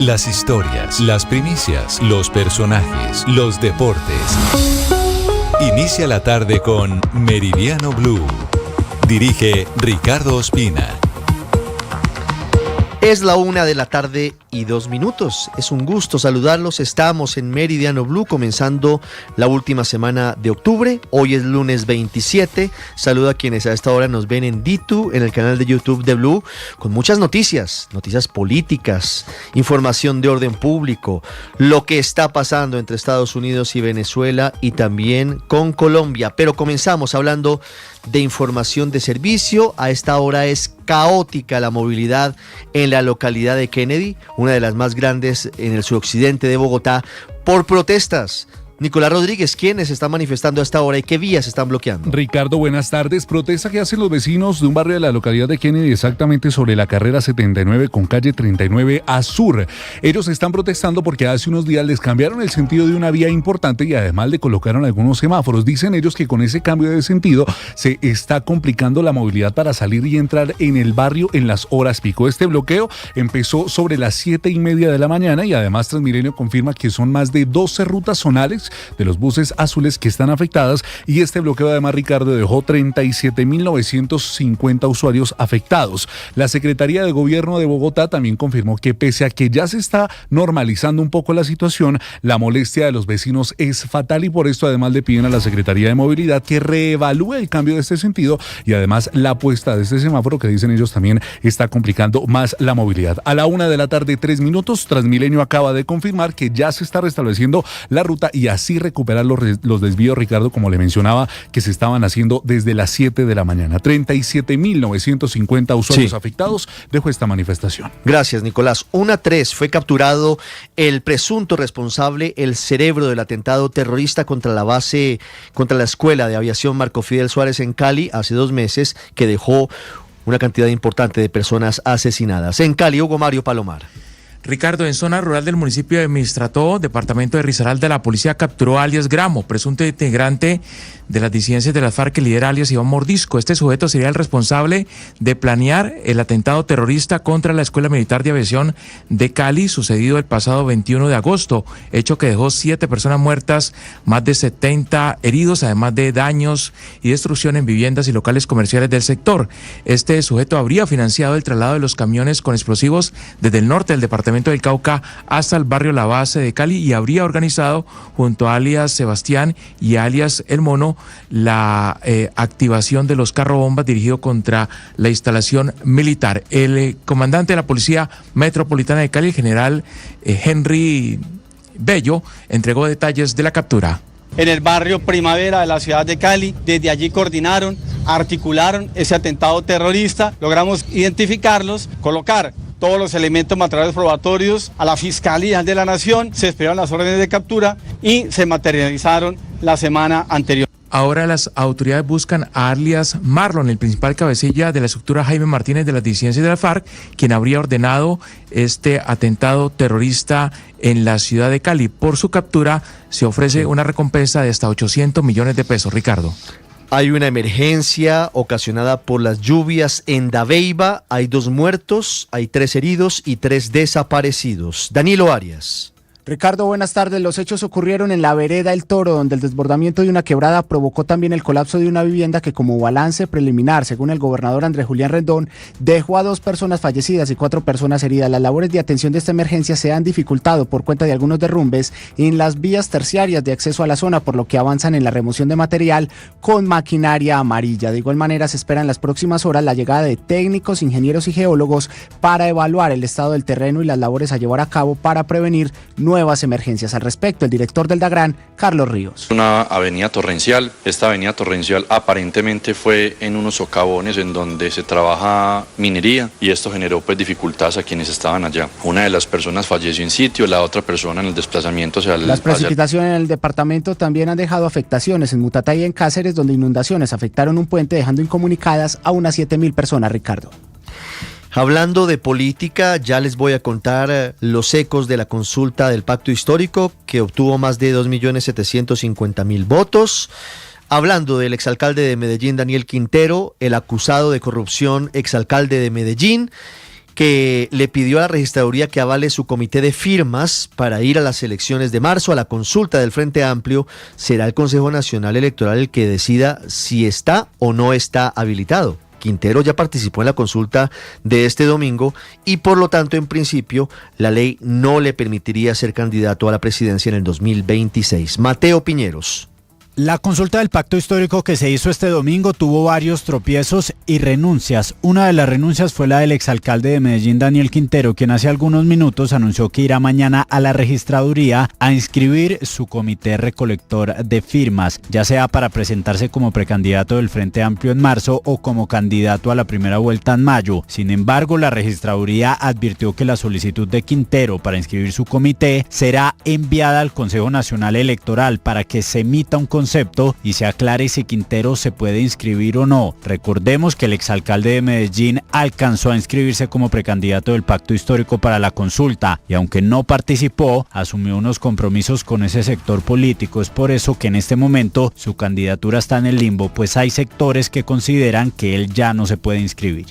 Las historias, las primicias, los personajes, los deportes. Inicia la tarde con Meridiano Blue. Dirige Ricardo Ospina. Es la 1:02 p.m. Es un gusto saludarlos. Estamos en Meridiano Blue, comenzando la última semana de octubre. Hoy es lunes 27. Saludo a quienes a esta hora nos ven en Ditu, en el canal de YouTube de Blue, con muchas noticias políticas, información de orden público, lo que está pasando entre Estados Unidos y Venezuela y también con Colombia. Pero comenzamos hablando de información de servicio. A esta hora es caótica la movilidad en la localidad de Kennedy, una de las más grandes en el suroccidente de Bogotá, por protestas. Nicolás Rodríguez, ¿quiénes están manifestando a esta hora y qué vías están bloqueando? Ricardo, buenas tardes. Protesta que hacen los vecinos de un barrio de la localidad de Kennedy, exactamente sobre la carrera 79 con calle 39 a sur. Ellos están protestando porque hace unos días les cambiaron el sentido de una vía importante y además le colocaron algunos semáforos. Dicen ellos que con ese cambio de sentido se está complicando la movilidad para salir y entrar en el barrio en las horas pico. Este bloqueo empezó sobre las 7:30 de la mañana y además Transmilenio confirma que son más de 12 rutas zonales de los buses azules que están afectadas, y este bloqueo además, Ricardo, dejó 37.950 usuarios afectados. La Secretaría de Gobierno de Bogotá también confirmó que pese a que ya se está normalizando un poco la situación, la molestia de los vecinos es fatal y por esto además le piden a la Secretaría de Movilidad que reevalúe el cambio de este sentido y además la puesta de este semáforo que dicen ellos también está complicando más la movilidad. A la 1:03 p.m, Transmilenio acaba de confirmar que ya se está restableciendo la ruta y así recuperar los desvíos, Ricardo, como le mencionaba, que se estaban haciendo desde las 7 de la mañana. 37.950 usuarios afectados dejó esta manifestación. Gracias, Nicolás. 1:03 fue capturado el presunto responsable, el cerebro del atentado terrorista contra la escuela de aviación Marco Fidel Suárez en Cali hace 2 meses, que dejó una cantidad importante de personas asesinadas. En Cali, Hugo Mario Palomar. Ricardo, en zona rural del municipio de Mistrató, departamento de Risaralda, la policía capturó a alias Gramo, presunto integrante de las disidencias de las FARC que lidera alias Iván Mordisco. Este sujeto sería el responsable de planear el atentado terrorista contra la Escuela Militar de Aviación de Cali, sucedido el pasado 21 de agosto, hecho que dejó 7 personas muertas, más de 70 heridos, además de daños y destrucción en viviendas y locales comerciales del sector. Este sujeto habría financiado el traslado de los camiones con explosivos desde el norte del departamento del Cauca hasta el barrio La Base de Cali y habría organizado junto a alias Sebastián y alias El Mono la activación de los carrobombas dirigido contra la instalación militar. El comandante de la Policía Metropolitana de Cali, el general Henry Bello, entregó detalles de la captura. En el barrio Primavera de la ciudad de Cali, desde allí coordinaron, articularon ese atentado terrorista, logramos identificarlos, colocar todos los elementos materiales probatorios a la Fiscalía de la Nación, se esperaron las órdenes de captura y se materializaron la semana anterior. Ahora las autoridades buscan a alias Marlon, el principal cabecilla de la estructura Jaime Martínez de las disidencias de la FARC, quien habría ordenado este atentado terrorista en la ciudad de Cali. Por su captura se ofrece una recompensa de hasta 800 millones de pesos, Ricardo. Hay una emergencia ocasionada por las lluvias en Dabeiba. Hay 2 muertos, hay 3 heridos y 3 desaparecidos. Danilo Arias. Ricardo, buenas tardes. Los hechos ocurrieron en la vereda El Toro, donde el desbordamiento de una quebrada provocó también el colapso de una vivienda que, como balance preliminar, según el gobernador Andrés Julián Rendón, dejó a 2 personas fallecidas y 4 personas heridas. Las labores de atención de esta emergencia se han dificultado por cuenta de algunos derrumbes en las vías terciarias de acceso a la zona, por lo que avanzan en la remoción de material con maquinaria amarilla. De igual manera, se espera en las próximas horas la llegada de técnicos, ingenieros y geólogos para evaluar el estado del terreno y las labores a llevar a cabo para prevenir nuevas emergencias. Al respecto, el director del DAGRAN, Carlos Ríos. Una avenida torrencial. Esta avenida torrencial aparentemente fue en unos socavones en donde se trabaja minería y esto generó dificultades a quienes estaban allá. Una de las personas falleció en sitio, la otra persona en el desplazamiento hacia el... Las precipitaciones en el departamento también han dejado afectaciones en Mutatá y en Cáceres, donde inundaciones afectaron un puente, dejando incomunicadas a unas 7.000 personas, Ricardo. Hablando de política, ya les voy a contar los ecos de la consulta del Pacto Histórico, que obtuvo más de 2.750.000 votos. Hablando del exalcalde de Medellín, Daniel Quintero, el acusado de corrupción exalcalde de Medellín, que le pidió a la registraduría que avale su comité de firmas para ir a las elecciones de marzo, a la consulta del Frente Amplio. Será el Consejo Nacional Electoral el que decida si está o no está habilitado. Quintero ya participó en la consulta de este domingo y por lo tanto, en principio, la ley no le permitiría ser candidato a la presidencia en el 2026. Mateo Piñeros. La consulta del pacto histórico que se hizo este domingo tuvo varios tropiezos y renuncias. Una de las renuncias fue la del exalcalde de Medellín, Daniel Quintero, quien hace algunos minutos anunció que irá mañana a la registraduría a inscribir su comité recolector de firmas, ya sea para presentarse como precandidato del Frente Amplio en marzo o como candidato a la primera vuelta en mayo. Sin embargo, la registraduría advirtió que la solicitud de Quintero para inscribir su comité será enviada al Consejo Nacional Electoral para que se emita un concepto y se aclare si Quintero se puede inscribir o no. Recordemos que el exalcalde de Medellín alcanzó a inscribirse como precandidato del pacto histórico para la consulta y aunque no participó, asumió unos compromisos con ese sector político. Es por eso que en este momento su candidatura está en el limbo, pues hay sectores que consideran que él ya no se puede inscribir.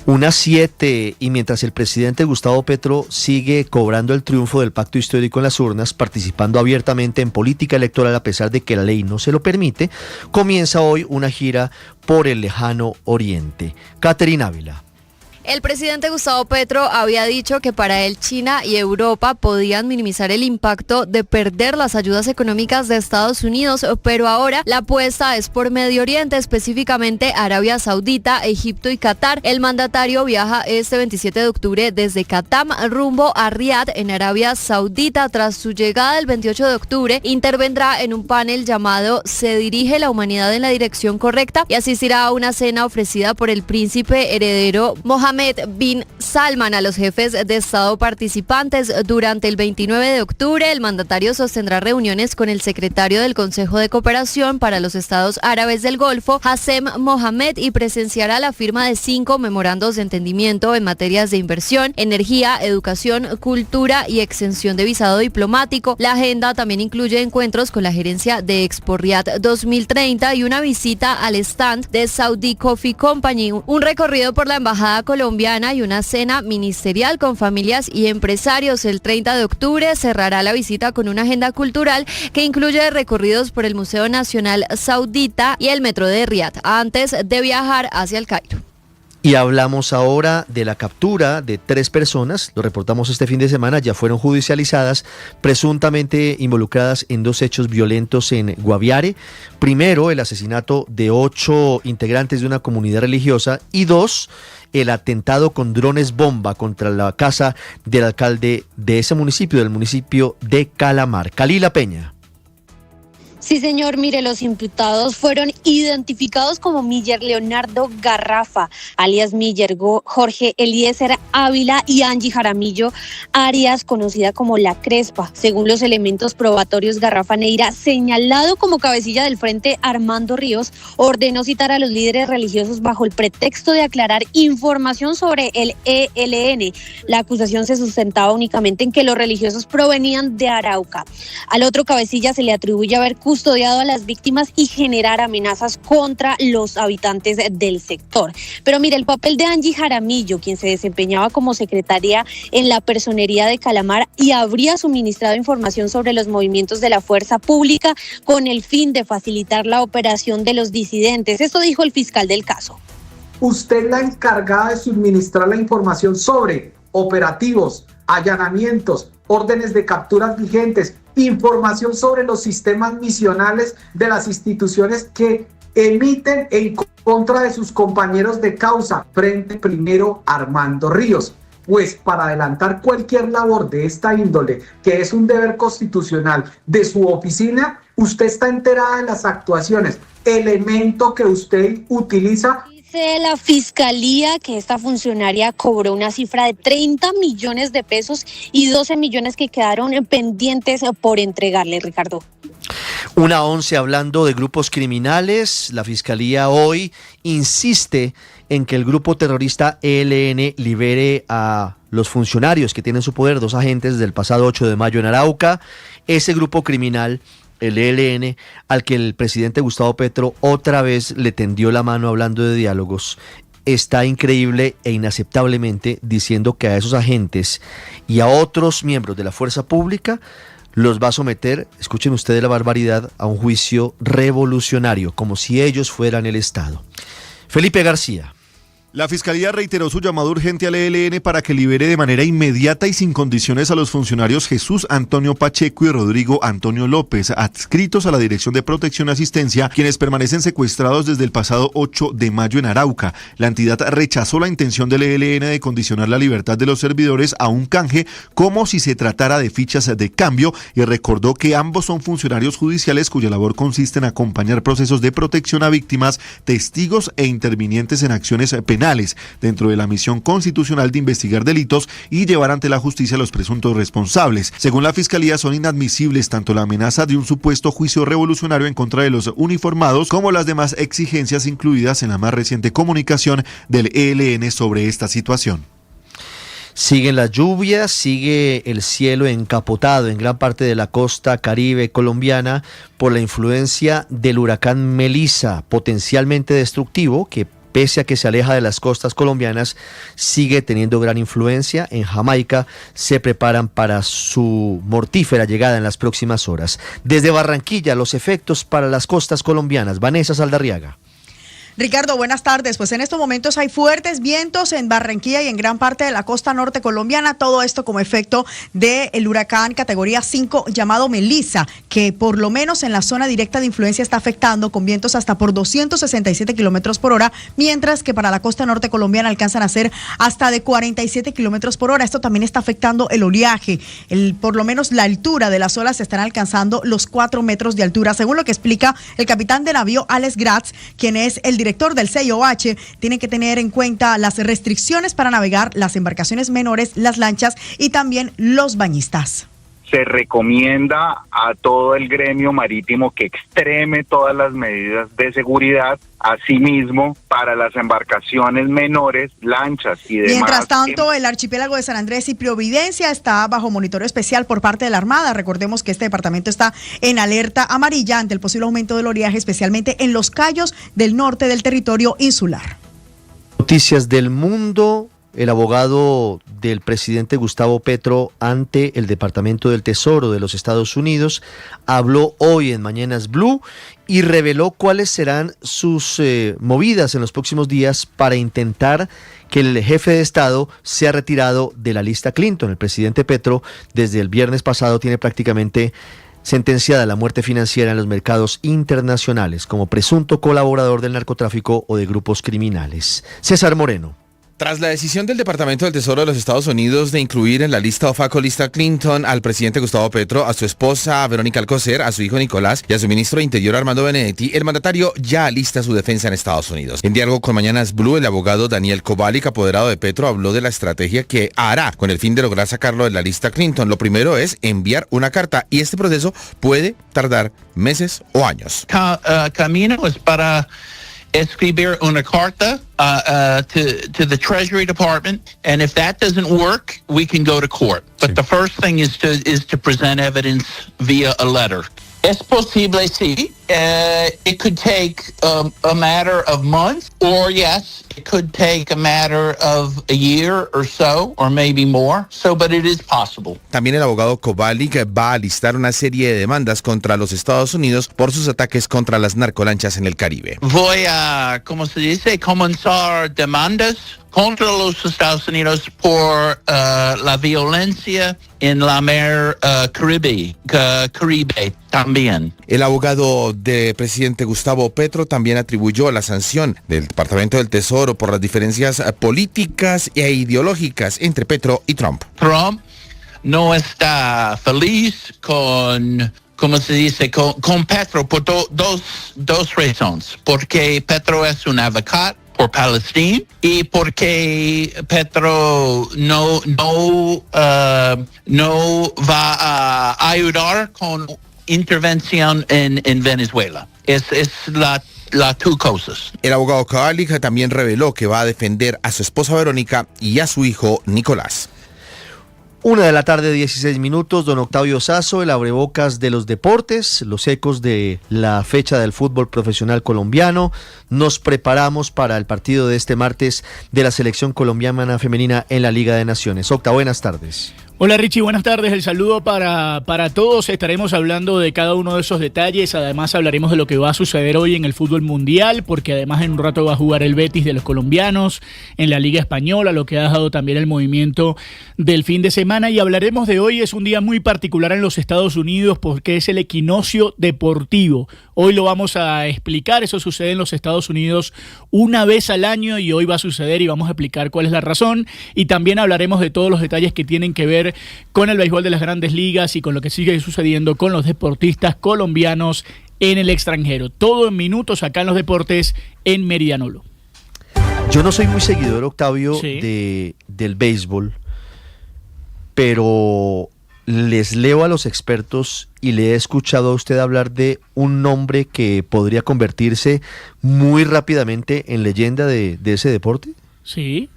Unas 7, y mientras el presidente Gustavo Petro sigue cobrando el triunfo del pacto histórico en las urnas, participando abiertamente en política electoral a pesar de que la ley no se lo permite, comienza hoy una gira por el lejano oriente. Caterina Ávila. El presidente Gustavo Petro había dicho que para él China y Europa podían minimizar el impacto de perder las ayudas económicas de Estados Unidos, pero ahora la apuesta es por Medio Oriente, específicamente Arabia Saudita, Egipto y Qatar. El mandatario viaja este 27 de octubre desde Qatam rumbo a Riad en Arabia Saudita. Tras su llegada el 28 de octubre, intervendrá en un panel llamado ¿Se dirige la humanidad en la dirección correcta? Y asistirá a una cena ofrecida por el príncipe heredero Mohammed bin Salman a los jefes de Estado participantes. Durante el 29 de octubre, el mandatario sostendrá reuniones con el secretario del Consejo de Cooperación para los Estados Árabes del Golfo, Hassem Mohamed, y presenciará la firma de 5 memorandos de entendimiento en materias de inversión, energía, educación, cultura y exención de visado diplomático. La agenda también incluye encuentros con la gerencia de Expo Riad 2030 y una visita al stand de Saudi Coffee Company, un recorrido por la embajada colombiana y una cena ministerial con familias y empresarios. El 30 de octubre cerrará la visita con una agenda cultural que incluye recorridos por el Museo Nacional Saudita y el Metro de Riad, antes de viajar hacia el Cairo. Y hablamos ahora de la captura de 3 personas, lo reportamos este fin de semana, ya fueron judicializadas, presuntamente involucradas en 2 hechos violentos en Guaviare. Primero, el asesinato de 8 integrantes de una comunidad religiosa y 2, el atentado con drones bomba contra la casa del alcalde de ese municipio, del municipio de Calamar. Kalila Peña. Sí, señor, mire, los imputados fueron identificados como Miller Leonardo Garrafa, alias Miller, Jorge Eliezer Ávila y Angie Jaramillo Arias, conocida como La Crespa. Según los elementos probatorios, Garrafa Neira, señalado como cabecilla del Frente Armando Ríos, ordenó citar a los líderes religiosos bajo el pretexto de aclarar información sobre el ELN. La acusación se sustentaba únicamente en que los religiosos provenían de Arauca. Al otro cabecilla se le atribuye haber custodiado a las víctimas y generar amenazas contra los habitantes del sector. Pero mire, el papel de Angie Jaramillo, quien se desempeñaba como secretaria en la personería de Calamar y habría suministrado información sobre los movimientos de la fuerza pública con el fin de facilitar la operación de los disidentes. Esto dijo el fiscal del caso. Usted es la encargada de suministrar la información sobre operativos, allanamientos, órdenes de capturas vigentes, información sobre los sistemas misionales de las instituciones que emiten en contra de sus compañeros de causa, Frente Primero Armando Ríos. Pues para adelantar cualquier labor de esta índole, que es un deber constitucional de su oficina, usted está enterada de las actuaciones, elemento que usted utiliza. Dice la fiscalía que esta funcionaria cobró una cifra de 30 millones de pesos y 12 millones que quedaron pendientes por entregarle, Ricardo. 1:11, hablando de grupos criminales, la fiscalía hoy insiste en que el grupo terrorista ELN libere a los funcionarios que tienen su poder, 2 agentes del pasado 8 de mayo en Arauca. Ese grupo criminal, el ELN, al que el presidente Gustavo Petro otra vez le tendió la mano hablando de diálogos, está increíble e inaceptablemente diciendo que a esos agentes y a otros miembros de la fuerza pública los va a someter, escuchen ustedes la barbaridad, a un juicio revolucionario, como si ellos fueran el Estado. Felipe García. La Fiscalía reiteró su llamado urgente al ELN para que libere de manera inmediata y sin condiciones a los funcionarios Jesús Antonio Pacheco y Rodrigo Antonio López, adscritos a la Dirección de Protección y Asistencia, quienes permanecen secuestrados desde el pasado 8 de mayo en Arauca. La entidad rechazó la intención del ELN de condicionar la libertad de los servidores a un canje como si se tratara de fichas de cambio y recordó que ambos son funcionarios judiciales cuya labor consiste en acompañar procesos de protección a víctimas, testigos e intervinientes en acciones penales dentro de la misión constitucional de investigar delitos y llevar ante la justicia a los presuntos responsables. Según la Fiscalía, son inadmisibles tanto la amenaza de un supuesto juicio revolucionario en contra de los uniformados como las demás exigencias incluidas en la más reciente comunicación del ELN sobre esta situación. Siguen las lluvias, sigue el cielo encapotado en gran parte de la costa caribe colombiana por la influencia del huracán Melissa, potencialmente destructivo, que pese a que se aleja de las costas colombianas, sigue teniendo gran influencia. En Jamaica se preparan para su mortífera llegada en las próximas horas. Desde Barranquilla, los efectos para las costas colombianas. Vanessa Saldarriaga. Ricardo, buenas tardes. Pues en estos momentos hay fuertes vientos en Barranquilla y en gran parte de la costa norte colombiana. Todo esto como efecto del huracán categoría 5 llamado Melissa, que por lo menos en la zona directa de influencia está afectando con vientos hasta por 267 kilómetros por hora, mientras que para la costa norte colombiana alcanzan a ser hasta de 47 kilómetros por hora. Esto también está afectando el oleaje. Por lo menos la altura de las olas están alcanzando los 4 metros de altura, según lo que explica el capitán de navío Alex Gratz, quien es el director del CIOH. Tiene que tener en cuenta las restricciones para navegar, las embarcaciones menores, las lanchas y también los bañistas. Se recomienda a todo el gremio marítimo que extreme todas las medidas de seguridad, asimismo para las embarcaciones menores, lanchas y demás. Mientras tanto, el archipiélago de San Andrés y Providencia está bajo monitoreo especial por parte de la Armada. Recordemos que este departamento está en alerta amarilla ante el posible aumento del oleaje, especialmente en los cayos del norte del territorio insular. Noticias del mundo. El abogado del presidente Gustavo Petro ante el Departamento del Tesoro de los Estados Unidos habló hoy en Mañanas Blue y reveló cuáles serán sus movidas en los próximos días para intentar que el jefe de Estado sea retirado de la lista Clinton. El presidente Petro desde el viernes pasado tiene prácticamente sentenciada la muerte financiera en los mercados internacionales como presunto colaborador del narcotráfico o de grupos criminales. César Moreno. Tras la decisión del Departamento del Tesoro de los Estados Unidos de incluir en la lista opaco lista Clinton al presidente Gustavo Petro, a su esposa Verónica Alcocer, a su hijo Nicolás y a su ministro de Interior Armando Benedetti, el mandatario ya alista su defensa en Estados Unidos. En diálogo con Mañanas Blue, el abogado Daniel Kobalik, apoderado de Petro, habló de la estrategia que hará con el fin de lograr sacarlo de la lista Clinton. Lo primero es enviar una carta y este proceso puede tardar meses o años. Camino es para escribir una carta to the Treasury Department, and if that doesn't work, we can go to court. But the first thing is to present evidence via a letter. Es posible, sí. It could take a matter of months, or yes, it could take a matter of a year or so, or maybe more. But it is possible. También el abogado Kobalik va a alistar una serie de demandas contra los Estados Unidos por sus ataques contra las narcolanchas en el Caribe. Voy a, ¿cómo se dice? Comenzar demandas contra los Estados Unidos por la violencia en la mar Caribe también. El abogado del presidente Gustavo Petro también atribuyó la sanción del Departamento del Tesoro por las diferencias políticas e ideológicas entre Petro y Trump. Trump no está feliz con, ¿cómo se dice?, con Petro por dos razones. Porque Petro es un advocado por Palestina y porque Petro no va a ayudar con intervención en Venezuela. Es las dos cosas. El abogado Kobalik también reveló que va a defender a su esposa Verónica y a su hijo Nicolás. 1:16 p.m, don Octavio Sazo, el abrebocas de los deportes, los ecos de la fecha del fútbol profesional colombiano. Nos preparamos para el partido de este martes de la selección colombiana femenina en la Liga de Naciones. Octa, buenas tardes. Hola Richie, buenas tardes, el saludo para todos. Estaremos hablando de cada uno de esos detalles, además hablaremos de lo que va a suceder hoy en el fútbol mundial, porque además en un rato va a jugar el Betis de los colombianos, en la Liga Española, lo que ha dejado también el movimiento del fin de semana, y hablaremos de hoy. Es un día muy particular en los Estados Unidos porque es el equinoccio deportivo. Hoy lo vamos a explicar, eso sucede en los Estados Unidos una vez al año y hoy va a suceder y vamos a explicar cuál es la razón, y también hablaremos de todos los detalles que tienen que ver con el béisbol de las grandes ligas y con lo que sigue sucediendo con los deportistas colombianos en el extranjero. Todo en minutos acá en los deportes en Meridiano Blue. Yo no soy muy seguidor, Octavio, Sí. del béisbol, pero les leo a los expertos y le he escuchado a usted hablar de un nombre que podría convertirse muy rápidamente en leyenda de ese deporte. Sí.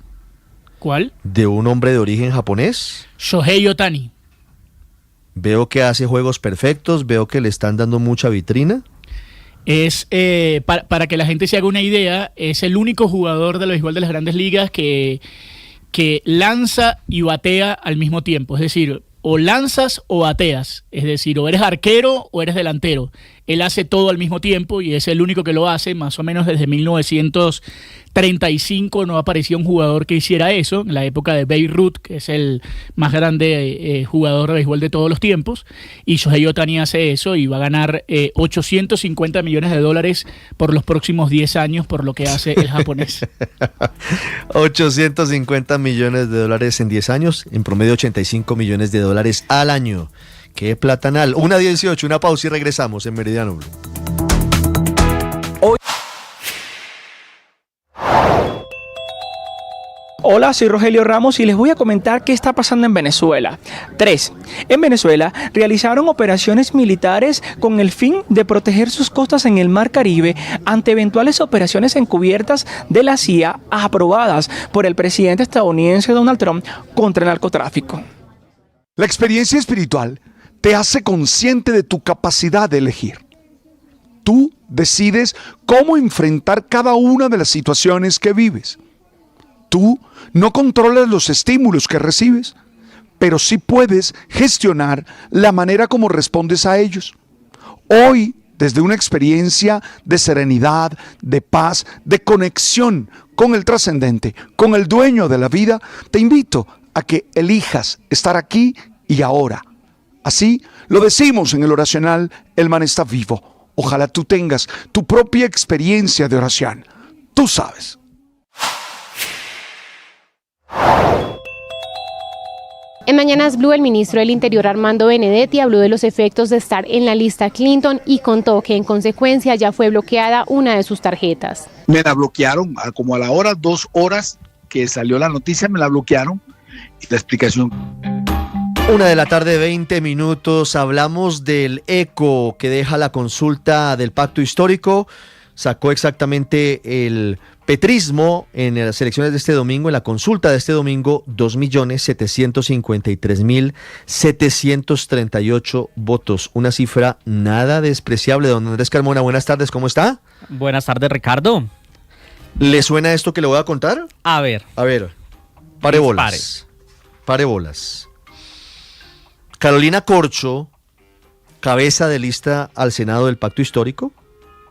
¿Cuál? De un hombre de origen japonés. Shohei Ohtani. Veo que hace juegos perfectos, veo que le están dando mucha vitrina. Es, para que la gente se haga una idea, es el único jugador del béisbol de las grandes ligas que lanza y batea al mismo tiempo. Es decir, o lanzas o bateas. Es decir, o eres arquero o eres delantero. Él hace todo al mismo tiempo y es el único que lo hace, más o menos desde 1935 no aparecía un jugador que hiciera eso, en la época de Babe Ruth, que es el más grande jugador de béisbol de todos los tiempos, y Shohei Ohtani hace eso y va a ganar $850 millones por los próximos 10 años por lo que hace el japonés. 850 millones de dólares en 10 años, en promedio 85 millones de dólares al año. ¡Qué platanal! 1:18, una pausa y regresamos en Meridiano Blue. Hola, soy Rogelio Ramos y les voy a comentar qué está pasando en Venezuela. 3. En Venezuela realizaron operaciones militares con el fin de proteger sus costas en el Mar Caribe ante eventuales operaciones encubiertas de la CIA aprobadas por el presidente estadounidense Donald Trump contra el narcotráfico. La experiencia espiritual te hace consciente de tu capacidad de elegir. Tú decides cómo enfrentar cada una de las situaciones que vives. Tú no controlas los estímulos que recibes, pero sí puedes gestionar la manera como respondes a ellos. Hoy, desde una experiencia de serenidad, de paz, de conexión con el trascendente, con el dueño de la vida, te invito a que elijas estar aquí y ahora. Así lo decimos en el oracional, el man está vivo. Ojalá tú tengas tu propia experiencia de oración. Tú sabes. En Mañanas Blue, el ministro del Interior Armando Benedetti habló de los efectos de estar en la lista Clinton y contó que en consecuencia ya fue bloqueada una de sus tarjetas. Me la bloquearon, como a la hora, 2 horas que salió la noticia, me la bloquearon. Y la explicación. 1:20 p.m, hablamos del eco que deja la consulta del pacto histórico. Sacó exactamente el petrismo en las elecciones de este domingo, en la consulta de este domingo, 2.753.738 votos. Una cifra nada despreciable. Don Andrés Carmona, buenas tardes, ¿cómo está? Buenas tardes, Ricardo. ¿Le suena esto que le voy a contar? A ver. Pare bolas. Pare bolas. Carolina Corcho, cabeza de lista al Senado del Pacto Histórico,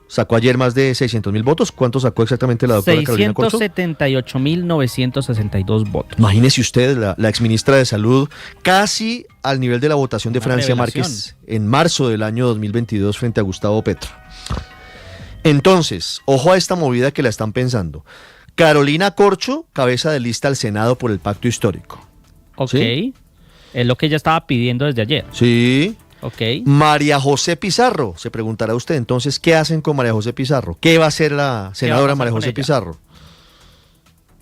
sacó ayer más de 600.000 votos. ¿Cuánto sacó exactamente la doctora Carolina Corcho? 678.962 votos. Imagínese usted, la exministra de Salud, casi al nivel de la votación de Francia Márquez en marzo del año 2022 frente a Gustavo Petro. Entonces, ojo a esta movida que la están pensando. Carolina Corcho, cabeza de lista al Senado por el Pacto Histórico. Ok. ¿Sí? Es lo que ella estaba pidiendo desde ayer. Sí. Ok. María José Pizarro, se preguntará usted entonces, ¿qué hacen con María José Pizarro? ¿Qué va a hacer la senadora María José Pizarro?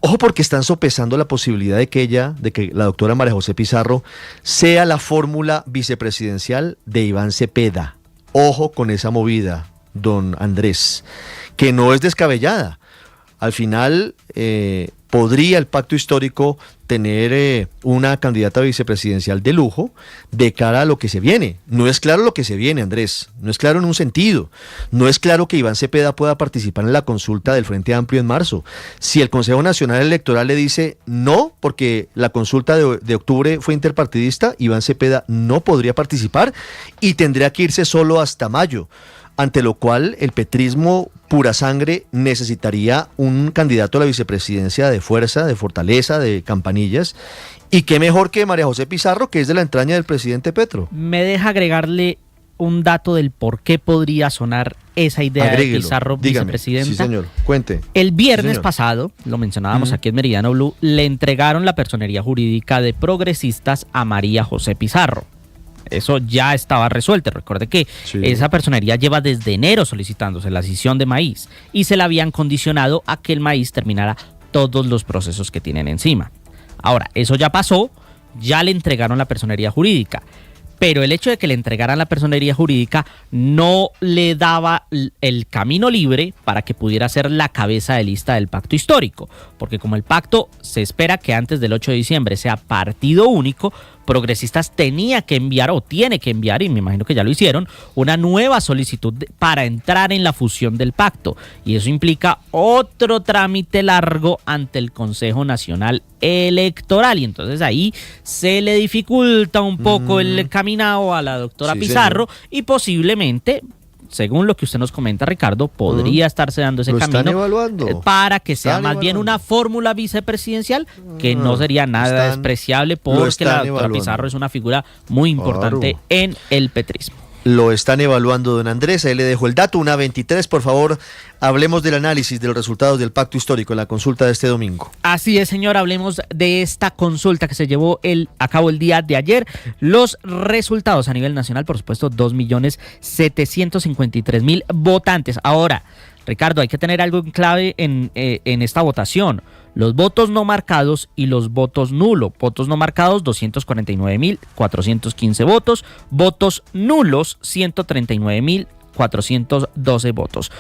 Ojo, porque están sopesando la posibilidad de que la doctora María José Pizarro sea la fórmula vicepresidencial de Iván Cepeda. Ojo con esa movida, don Andrés, que no es descabellada. Al final, podría el pacto histórico tener una candidata vicepresidencial de lujo de cara a lo que se viene. No es claro lo que se viene, Andrés, no es claro en un sentido. No es claro que Iván Cepeda pueda participar en la consulta del Frente Amplio en marzo. Si el Consejo Nacional Electoral le dice no, porque la consulta de octubre fue interpartidista, Iván Cepeda no podría participar y tendría que irse solo hasta mayo, ante lo cual el petrismo pura sangre necesitaría un candidato a la vicepresidencia de fuerza, de fortaleza, de campanillas, y qué mejor que María José Pizarro, que es de la entraña del presidente Petro. Me deja agregarle un dato del por qué podría sonar esa idea de Pizarro vicepresidenta. Sí, señor, cuente. El viernes pasado, lo mencionábamos aquí en Meridiano Blue, le entregaron la personería jurídica de Progresistas a María José Pizarro. Eso ya estaba resuelto. Recuerde que esa personería lleva desde enero solicitándose la cesión de maíz y se la habían condicionado a que el maíz terminara todos los procesos que tienen encima. Ahora, eso ya pasó, ya le entregaron la personería jurídica, pero el hecho de que le entregaran la personería jurídica no le daba el camino libre para que pudiera ser la cabeza de lista del pacto histórico, porque como el pacto se espera que antes del 8 de diciembre sea partido único, Progresistas tenía que enviar o tiene que enviar, y me imagino que ya lo hicieron, una nueva solicitud para entrar en la fusión del pacto, y eso implica otro trámite largo ante el Consejo Nacional Electoral, y entonces ahí se le dificulta un poco el caminado a la doctora Pizarro, señor. Y posiblemente, según lo que usted nos comenta, Ricardo, podría estarse dando ese camino para que sea más bien una fórmula vicepresidencial, que no sería nada despreciable, porque la doctora Pizarro es una figura muy importante en el petrismo. Lo están evaluando, don Andrés. Ahí le dejo el dato, 1:23, por favor, hablemos del análisis de los resultados del pacto histórico en la consulta de este domingo. Así es, señor, hablemos de esta consulta que se llevó a cabo el día de ayer. Los resultados a nivel nacional, por supuesto, 2.753.000 votantes. Ahora, Ricardo, hay que tener algo en clave en esta votación. Los votos no marcados y los votos nulos. Votos no marcados, 249.415 votos. Votos nulos, 139.412 votos.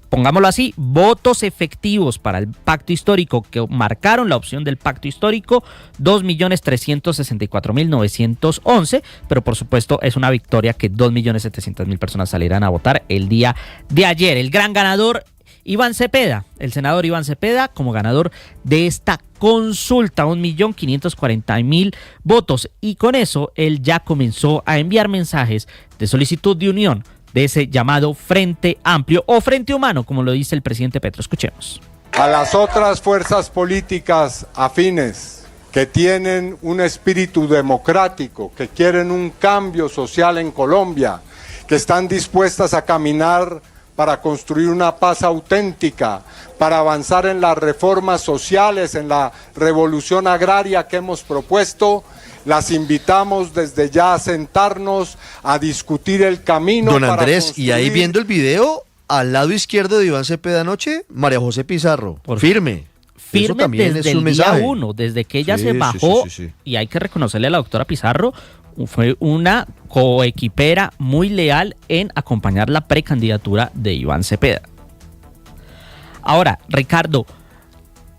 Pongámoslo así, votos efectivos para el pacto histórico que marcaron la opción del pacto histórico, 2.364.911, pero por supuesto es una victoria que 2.700.000 personas salieran a votar el día de ayer. El gran ganador, Iván Cepeda, el senador Iván Cepeda, como ganador de esta consulta, 1.540.000 votos, y con eso él ya comenzó a enviar mensajes de solicitud de unión de ese llamado Frente Amplio o Frente Humano, como lo dice el presidente Petro. Escuchemos. A las otras fuerzas políticas afines que tienen un espíritu democrático, que quieren un cambio social en Colombia, que están dispuestas a caminar para construir una paz auténtica, para avanzar en las reformas sociales, en la revolución agraria que hemos propuesto, las invitamos desde ya a sentarnos, a discutir el camino. Don Andrés, y ahí viendo el video, al lado izquierdo de Iván Cepeda anoche, María José Pizarro, firme. Firme desde el día 1, desde que ella se bajó, y hay que reconocerle a la doctora Pizarro, fue una coequipera muy leal en acompañar la precandidatura de Iván Cepeda. Ahora, Ricardo,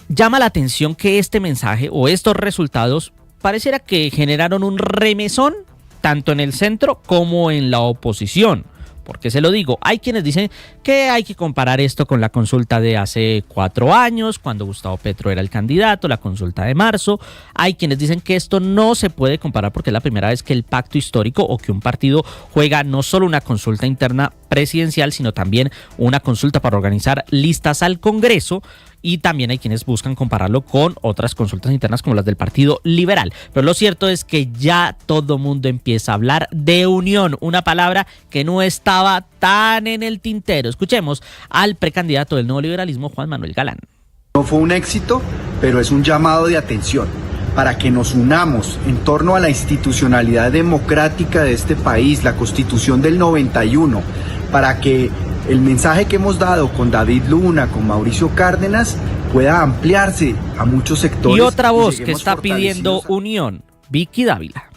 llama la atención que este mensaje o estos resultados pareciera que generaron un remesón tanto en el centro como en la oposición. ¿Por qué se lo digo? Hay quienes dicen que hay que comparar esto con la consulta de hace 4 años, cuando Gustavo Petro era el candidato, la consulta de marzo. Hay quienes dicen que esto no se puede comparar porque es la primera vez que el pacto histórico o que un partido juega no solo una consulta interna presidencial, sino también una consulta para organizar listas al Congreso. Y también hay quienes buscan compararlo con otras consultas internas como las del Partido Liberal. Pero lo cierto es que ya todo mundo empieza a hablar de unión, una palabra que no estaba tan en el tintero. Escuchemos al precandidato del nuevo liberalismo, Juan Manuel Galán. No fue un éxito, pero es un llamado de atención para que nos unamos en torno a la institucionalidad democrática de este país, la Constitución del 91, para que el mensaje que hemos dado con David Luna, con Mauricio Cárdenas, pueda ampliarse a muchos sectores. Y otra voz que está pidiendo unión, Vicky Dávila.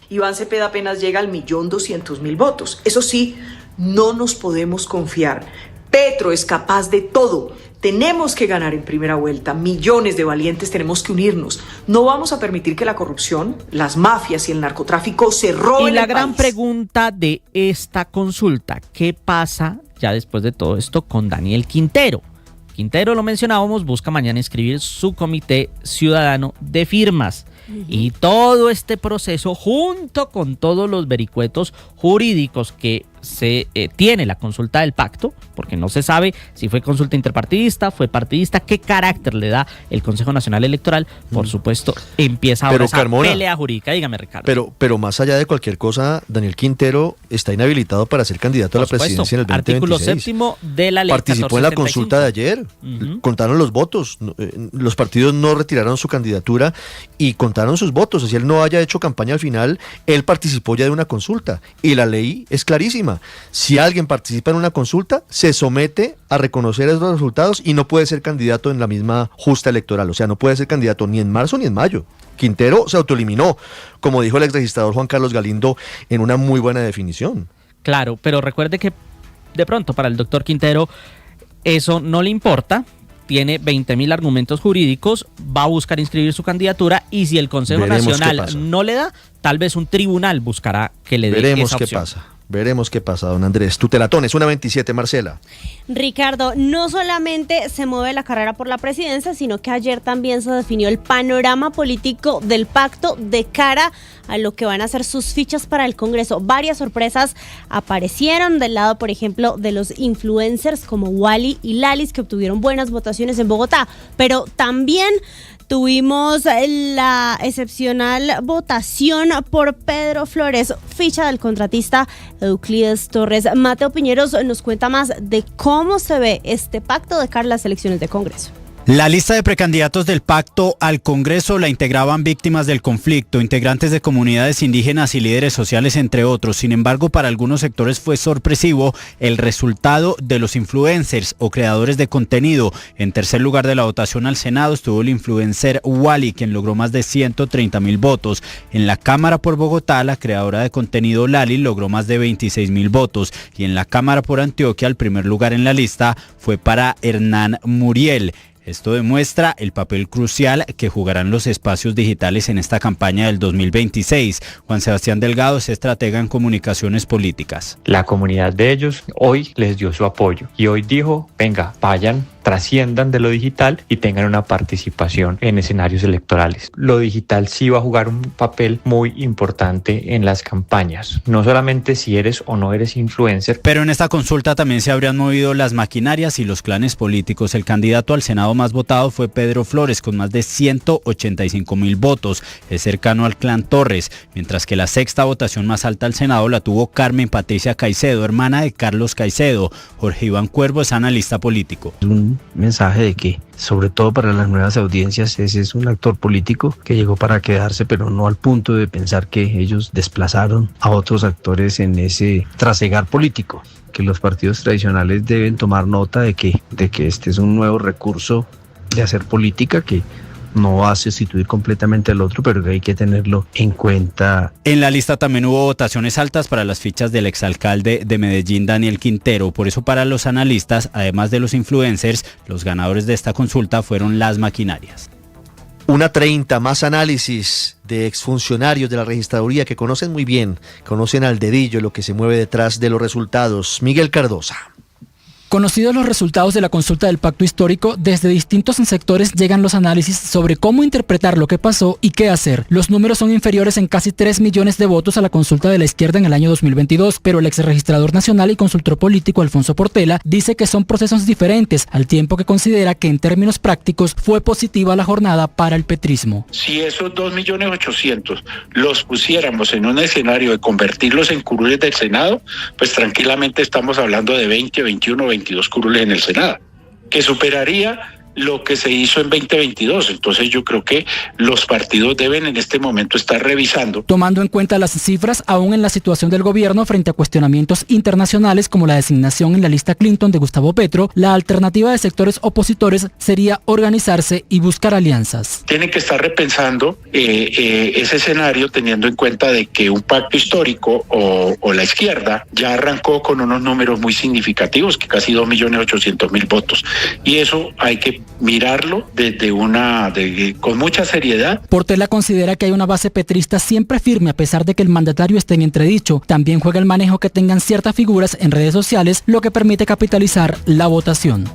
Iván Cepeda apenas llega al 1.200.000 votos. Eso sí, no nos podemos confiar. Petro es capaz de todo. Tenemos que ganar en primera vuelta. Millones de valientes tenemos que unirnos. No vamos a permitir que la corrupción, las mafias y el narcotráfico se roben. Y la el gran país. pregunta de esta consulta, ¿qué pasa ya después de todo esto con Daniel Quintero? Quintero, lo mencionábamos, busca mañana inscribir su comité ciudadano de firmas. Y todo este proceso, junto con todos los vericuetos jurídicos que se tiene la consulta del pacto, porque no se sabe si fue consulta interpartidista, fue partidista, qué carácter le da el Consejo Nacional Electoral, por supuesto, empieza ahora esa pelea jurídica. Dígame, Ricardo. Pero más allá de cualquier cosa, Daniel Quintero está inhabilitado para ser candidato a la presidencia en el 2026. Artículo 7 de la ley Participó en la consulta de ayer, contaron los votos, los partidos no retiraron su candidatura y contaron sus votos, así él no haya hecho campaña al final, él participó ya de una consulta y la ley es clarísima. Si alguien participa en una consulta, se somete a reconocer esos resultados y no puede ser candidato en la misma justa electoral. O sea, no puede ser candidato ni en marzo ni en mayo. Quintero se autoeliminó, como dijo el exregistrador Juan Carlos Galindo en una muy buena definición. Claro, pero recuerde que de pronto para el doctor Quintero eso no le importa. Tiene 20.000 argumentos jurídicos, va a buscar inscribir su candidatura y si el Consejo Nacional no le da, tal vez un tribunal buscará que le dé esa opción. Veremos qué pasa, don Andrés. Tutelatones, 1:27, Marcela. Ricardo, no solamente se mueve la carrera por la presidencia, sino que ayer también se definió el panorama político del pacto de cara a lo que van a ser sus fichas para el Congreso. Varias sorpresas aparecieron del lado, por ejemplo, de los influencers como Wally y Lalis, que obtuvieron buenas votaciones en Bogotá, pero también tuvimos la excepcional votación por Pedro Flores, ficha del contratista Euclides Torres. Mateo Piñeros nos cuenta más de cómo se ve este pacto de cara a las elecciones de Congreso. La lista de precandidatos del pacto al Congreso la integraban víctimas del conflicto, integrantes de comunidades indígenas y líderes sociales, entre otros. Sin embargo, para algunos sectores fue sorpresivo el resultado de los influencers o creadores de contenido. En tercer lugar de la votación al Senado estuvo el influencer Wally, quien logró más de 130.000 votos. En la Cámara por Bogotá, la creadora de contenido Lali logró más de 26.000 votos. Y en la Cámara por Antioquia, el primer lugar en la lista fue para Hernán Muriel. Esto demuestra el papel crucial que jugarán los espacios digitales en esta campaña del 2026. Juan Sebastián Delgado es estratega en comunicaciones políticas. La comunidad de ellos hoy les dio su apoyo y hoy dijo, venga, vayan, trasciendan de lo digital y tengan una participación en escenarios electorales. Lo digital sí va a jugar un papel muy importante en las campañas, no solamente si eres o no eres influencer. Pero en esta consulta también se habrían movido las maquinarias y los clanes políticos. El candidato al Senado más votado fue Pedro Flores, con más de 185.000 votos. Es cercano al clan Torres, mientras que la sexta votación más alta al Senado la tuvo Carmen Patricia Caicedo, hermana de Carlos Caicedo. Jorge Iván Cuervo es analista político. Un mensaje de que, sobre todo para las nuevas audiencias, ese es un actor político que llegó para quedarse, pero no al punto de pensar que ellos desplazaron a otros actores en ese trasegar político. Que los partidos tradicionales deben tomar nota de que este es un nuevo recurso de hacer política que no va a sustituir completamente al otro, pero que hay que tenerlo en cuenta. En la lista también hubo votaciones altas para las fichas del exalcalde de Medellín, Daniel Quintero. Por eso, para los analistas, además de los influencers, los ganadores de esta consulta fueron las maquinarias. 1:30, más análisis de exfuncionarios de la registraduría que conocen muy bien, conocen al dedillo lo que se mueve detrás de los resultados. Miguel Cardosa. Conocidos los resultados de la consulta del pacto histórico, desde distintos sectores llegan los análisis sobre cómo interpretar lo que pasó y qué hacer. Los números son inferiores en casi 3 millones de votos a la consulta de la izquierda en el año 2022, pero el exregistrador nacional y consultor político Alfonso Portela dice que son procesos diferentes, al tiempo que considera que en términos prácticos fue positiva la jornada para el petrismo. Si esos 2.800.000 los pusiéramos en un escenario de convertirlos en curules del Senado, pues tranquilamente estamos hablando de 20, 21, 22 curules en el Senado, que superaría lo que se hizo en 2022. Entonces yo creo que los partidos deben en este momento estar revisando. Tomando en cuenta las cifras, aún en la situación del gobierno frente a cuestionamientos internacionales como la designación en la lista Clinton de Gustavo Petro, la alternativa de sectores opositores sería organizarse y buscar alianzas. Tienen que estar repensando ese escenario teniendo en cuenta de que un pacto histórico o la izquierda ya arrancó con unos números muy significativos, que casi 2.800.000 votos. Y eso hay que mirarlo con mucha seriedad. Portela considera que hay una base petrista siempre firme a pesar de que el mandatario esté en entredicho. También juega el manejo que tengan ciertas figuras en redes sociales, lo que permite capitalizar la votación.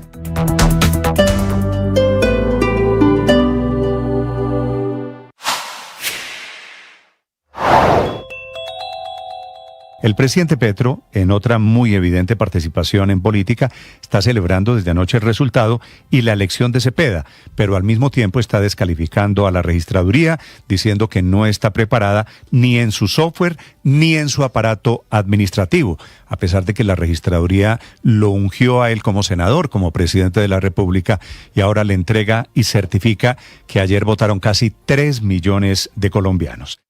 El presidente Petro, en otra muy evidente participación en política, está celebrando desde anoche el resultado y la elección de Cepeda, pero al mismo tiempo está descalificando a la registraduría, diciendo que no está preparada ni en su software ni en su aparato administrativo, a pesar de que la registraduría lo ungió a él como senador, como presidente de la República, y ahora le entrega y certifica que ayer votaron casi 3 millones de colombianos.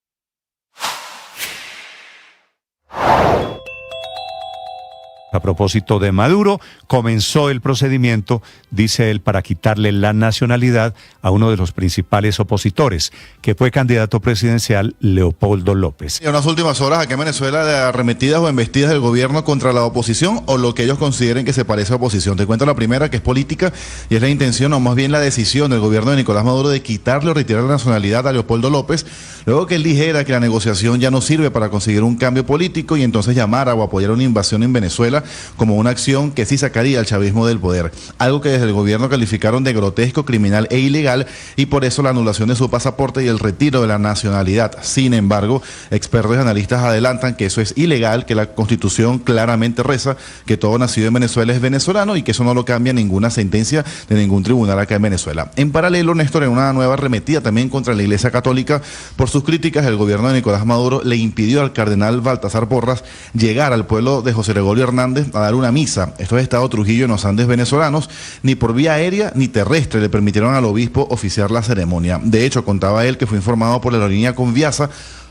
A propósito de Maduro, comenzó el procedimiento, dice él, para quitarle la nacionalidad a uno de los principales opositores, que fue candidato presidencial, Leopoldo López. En las últimas horas, aquí en Venezuela, de arremetidas o embestidas del gobierno contra la oposición o lo que ellos consideren que se parece a oposición. Te cuento la primera, que es política, y es la intención, o más bien la decisión del gobierno de Nicolás Maduro de quitarle o retirar la nacionalidad a Leopoldo López, luego que él dijera que la negociación ya no sirve para conseguir un cambio político y entonces llamara o apoyara una invasión en Venezuela como una acción que sí sacaría al chavismo del poder. Algo que desde el gobierno calificaron de grotesco, criminal e ilegal, y por eso la anulación de su pasaporte y el retiro de la nacionalidad. Sin embargo, expertos y analistas adelantan que eso es ilegal, que la Constitución claramente reza que todo nacido en Venezuela es venezolano y que eso no lo cambia ninguna sentencia de ningún tribunal acá en Venezuela. En paralelo, Néstor, en una nueva arremetida también contra la Iglesia Católica por sus críticas, el gobierno de Nicolás Maduro le impidió al cardenal Baltasar Porras llegar al pueblo de José Gregorio Hernández a dar una misa. Esto es Estado Trujillo en los Andes venezolanos. Ni por vía aérea ni terrestre le permitieron al obispo oficiar la ceremonia. De hecho, contaba él que fue informado por la aerolínea Conviasa,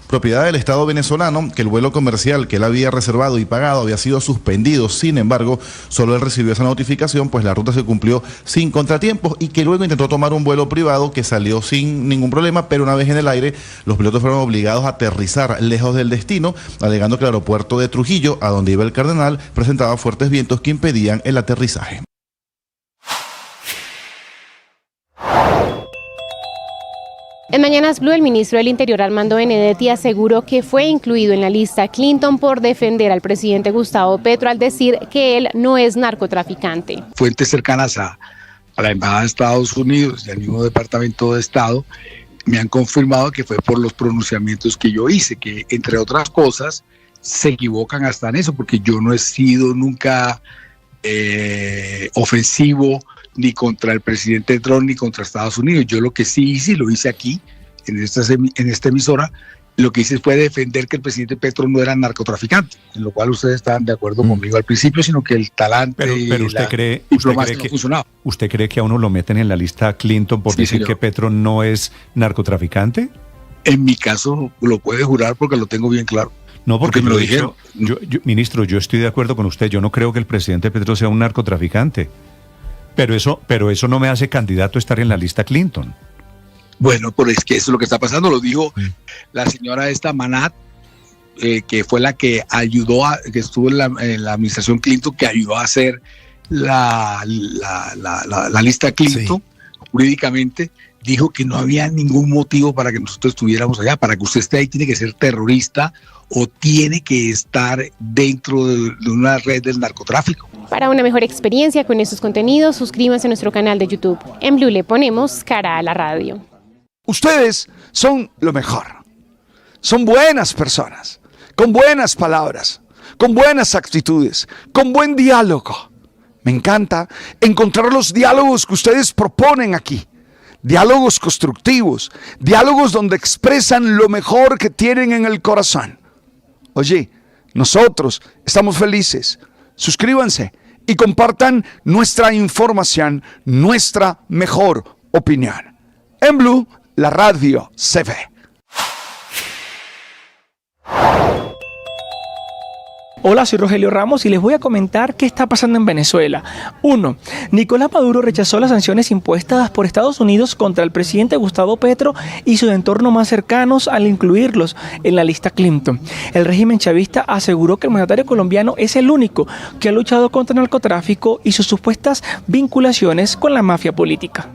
propiedad del Estado venezolano, que el vuelo comercial que él había reservado y pagado había sido suspendido. Sin embargo, solo él recibió esa notificación, pues la ruta se cumplió sin contratiempos, y que luego intentó tomar un vuelo privado que salió sin ningún problema, pero una vez en el aire, los pilotos fueron obligados a aterrizar lejos del destino, alegando que el aeropuerto de Trujillo, a donde iba el cardenal, presentaba fuertes vientos que impedían el aterrizaje. En Mañanas Blue, el ministro del Interior, Armando Benedetti, aseguró que fue incluido en la lista Clinton por defender al presidente Gustavo Petro al decir que él no es narcotraficante. Fuentes cercanas a la Embajada de Estados Unidos y al mismo Departamento de Estado me han confirmado que fue por los pronunciamientos que yo hice, que entre otras cosas se equivocan hasta en eso, porque yo no he sido nunca ofensivo ni contra el presidente Trump ni contra Estados Unidos. Yo lo que sí hice, y lo hice aquí, en esta emisora, lo que hice fue defender que el presidente Petro no era narcotraficante, en lo cual ustedes estaban de acuerdo conmigo al principio, sino que el talante pero y la diplomacia no funcionaba. ¿Usted cree que a uno lo meten en la lista Clinton por decir que Petro no es narcotraficante? En mi caso lo puede jurar porque lo tengo bien claro. No, porque me lo dijeron. Ministro, yo estoy de acuerdo con usted. Yo no creo que el presidente Petro sea un narcotraficante. Pero eso no me hace candidato a estar en la lista Clinton. Bueno, pues es que eso es lo que está pasando. Lo dijo la señora Manat, que fue la que ayudó, que estuvo en la administración Clinton, que ayudó a hacer la lista Clinton jurídicamente. Dijo que no había ningún motivo para que nosotros estuviéramos allá. Para que usted esté ahí tiene que ser terrorista o tiene que estar dentro de una red del narcotráfico. Para una mejor experiencia con estos contenidos, suscríbanse a nuestro canal de YouTube. En Blue le ponemos cara a la radio. Ustedes son lo mejor. Son buenas personas, con buenas palabras, con buenas actitudes, con buen diálogo. Me encanta encontrar los diálogos que ustedes proponen aquí. Diálogos constructivos, diálogos donde expresan lo mejor que tienen en el corazón. Oye, nosotros estamos felices. Suscríbanse y compartan nuestra información, nuestra mejor opinión. En Blue, la radio se ve. Hola, soy Rogelio Ramos y les voy a comentar qué está pasando en Venezuela. 1. Nicolás Maduro rechazó las sanciones impuestas por Estados Unidos contra el presidente Gustavo Petro y su entorno más cercanos al incluirlos en la lista Clinton. El régimen chavista aseguró que el mandatario colombiano es el único que ha luchado contra el narcotráfico y sus supuestas vinculaciones con la mafia política.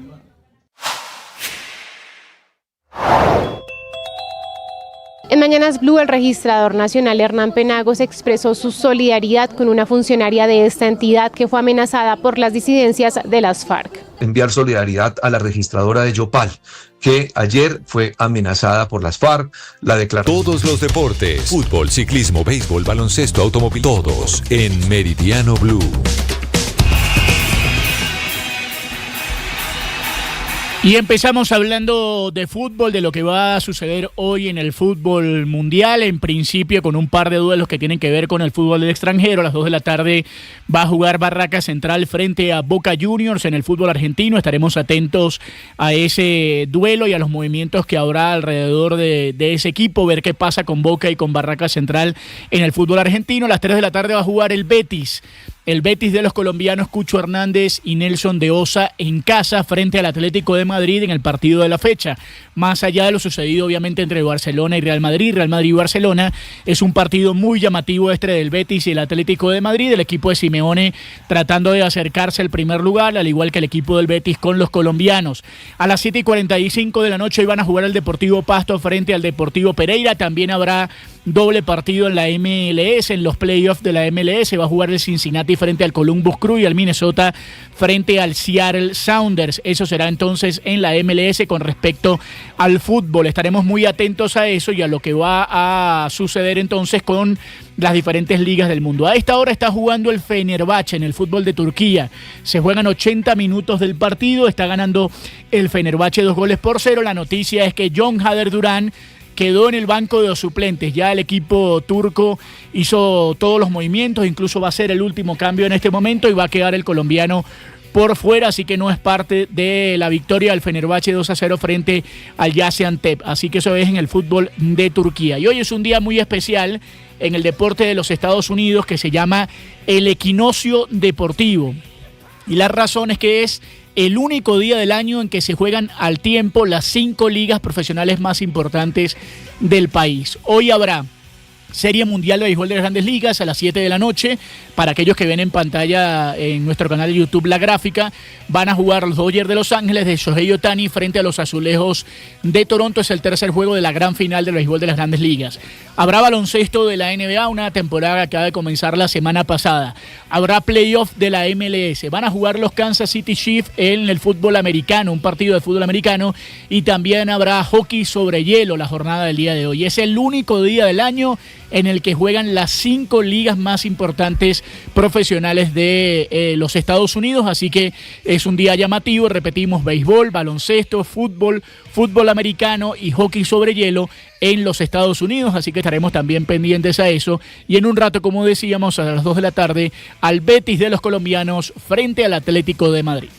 En Mañanas Blue, el registrador nacional Hernán Penagos expresó su solidaridad con una funcionaria de esta entidad que fue amenazada por las disidencias de las FARC. Enviar solidaridad a la registradora de Yopal, que ayer fue amenazada por las FARC. La declaración. Todos los deportes, fútbol, ciclismo, béisbol, baloncesto, automóvil, todos en Meridiano Blue. Y empezamos hablando de fútbol, de lo que va a suceder hoy en el fútbol mundial, en principio con un par de duelos que tienen que ver con el fútbol del extranjero. A las 2 de la tarde va a jugar Barracas Central frente a Boca Juniors en el fútbol argentino. Estaremos atentos a ese duelo y a los movimientos que habrá alrededor de ese equipo, ver qué pasa con Boca y con Barracas Central en el fútbol argentino. A las 3 de la tarde va a jugar el Betis de los colombianos Cucho Hernández y Nelson de Osa en casa frente al Atlético de Madrid en el partido de la fecha. Más allá de lo sucedido obviamente entre Barcelona y Real Madrid y Barcelona, es un partido muy llamativo del Betis y el Atlético de Madrid, el equipo de Simeone tratando de acercarse al primer lugar, al igual que el equipo del Betis con los colombianos. A las 7:45 de la noche iban a jugar el Deportivo Pasto frente al Deportivo Pereira. También habrá doble partido en la MLS, en los playoffs de la MLS. Va a jugar el Cincinnati frente al Columbus Crew y al Minnesota frente al Seattle Sounders. Eso será entonces en la MLS con respecto al fútbol. Estaremos muy atentos a eso y a lo que va a suceder entonces con las diferentes ligas del mundo. A esta hora está jugando el Fenerbahce en el fútbol de Turquía. Se juegan 80 minutos del partido. Está ganando el Fenerbahce 2-0. La noticia es que John Hader Duran quedó en el banco de los suplentes. Ya el equipo turco hizo todos los movimientos, incluso va a ser el último cambio en este momento y va a quedar el colombiano por fuera, así que no es parte de la victoria del Fenerbahce 2-0 frente al Gaziantep. Así que eso es en el fútbol de Turquía. Y hoy es un día muy especial en el deporte de los Estados Unidos que se llama el equinoccio deportivo. Y la razón es que es el único día del año en que se juegan al tiempo las 5 ligas profesionales más importantes del país. Hoy habrá Serie Mundial de Béisbol de las Grandes Ligas a las 7 de la noche. Para aquellos que ven en pantalla en nuestro canal de YouTube la gráfica, van a jugar los Dodgers de Los Ángeles de Shohei Ohtani frente a los Azulejos de Toronto. Es el tercer juego de la gran final del Béisbol de las Grandes Ligas. Habrá baloncesto de la NBA, una temporada que acaba de comenzar la semana pasada. Habrá playoff de la MLS. Van a jugar los Kansas City Chiefs en el fútbol americano, un partido de fútbol americano. Y también habrá hockey sobre hielo la jornada del día de hoy. Es el único día del año en el que juegan las 5 ligas más importantes profesionales de los Estados Unidos, así que es un día llamativo. Repetimos, béisbol, baloncesto, fútbol americano y hockey sobre hielo en los Estados Unidos, así que estaremos también pendientes a eso. Y en un rato, como decíamos, a las 2 de la tarde, al Betis de los colombianos frente al Atlético de Madrid.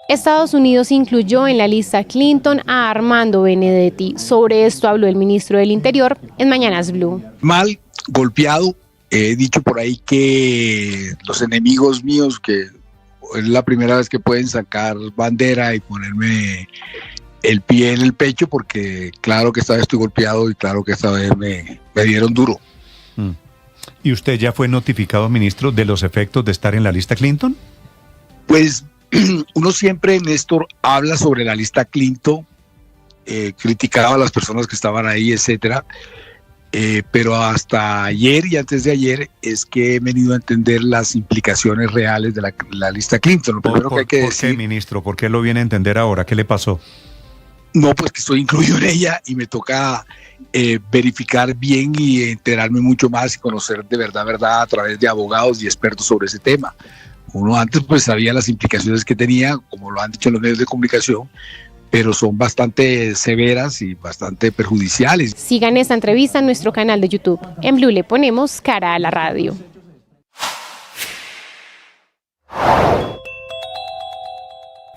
Estados Unidos incluyó en la lista Clinton a Armando Benedetti. Sobre esto habló el ministro del Interior en Mañanas Blue. Mal, golpeado. He dicho por ahí que los enemigos míos, que es la primera vez que pueden sacar bandera y ponerme el pie en el pecho, porque claro que esta vez estoy golpeado y claro que esta vez me dieron duro. ¿Y usted ya fue notificado, ministro, de los efectos de estar en la lista Clinton? Pues uno siempre, Néstor, habla sobre la lista Clinton, criticaba a las personas que estaban ahí, etcétera, pero hasta ayer y antes de ayer es que he venido a entender las implicaciones reales de la lista Clinton. Lo primero que hay que decir... ¿Por qué, ministro? ¿Por qué lo viene a entender ahora? ¿Qué le pasó? No, pues que estoy incluido en ella y me toca verificar bien y enterarme mucho más y conocer de verdad a través de abogados y expertos sobre ese tema. Uno antes pues sabía las implicaciones que tenía, como lo han dicho los medios de comunicación, pero son bastante severas y bastante perjudiciales. Sigan esta entrevista en nuestro canal de YouTube. En Blue le ponemos cara a la radio.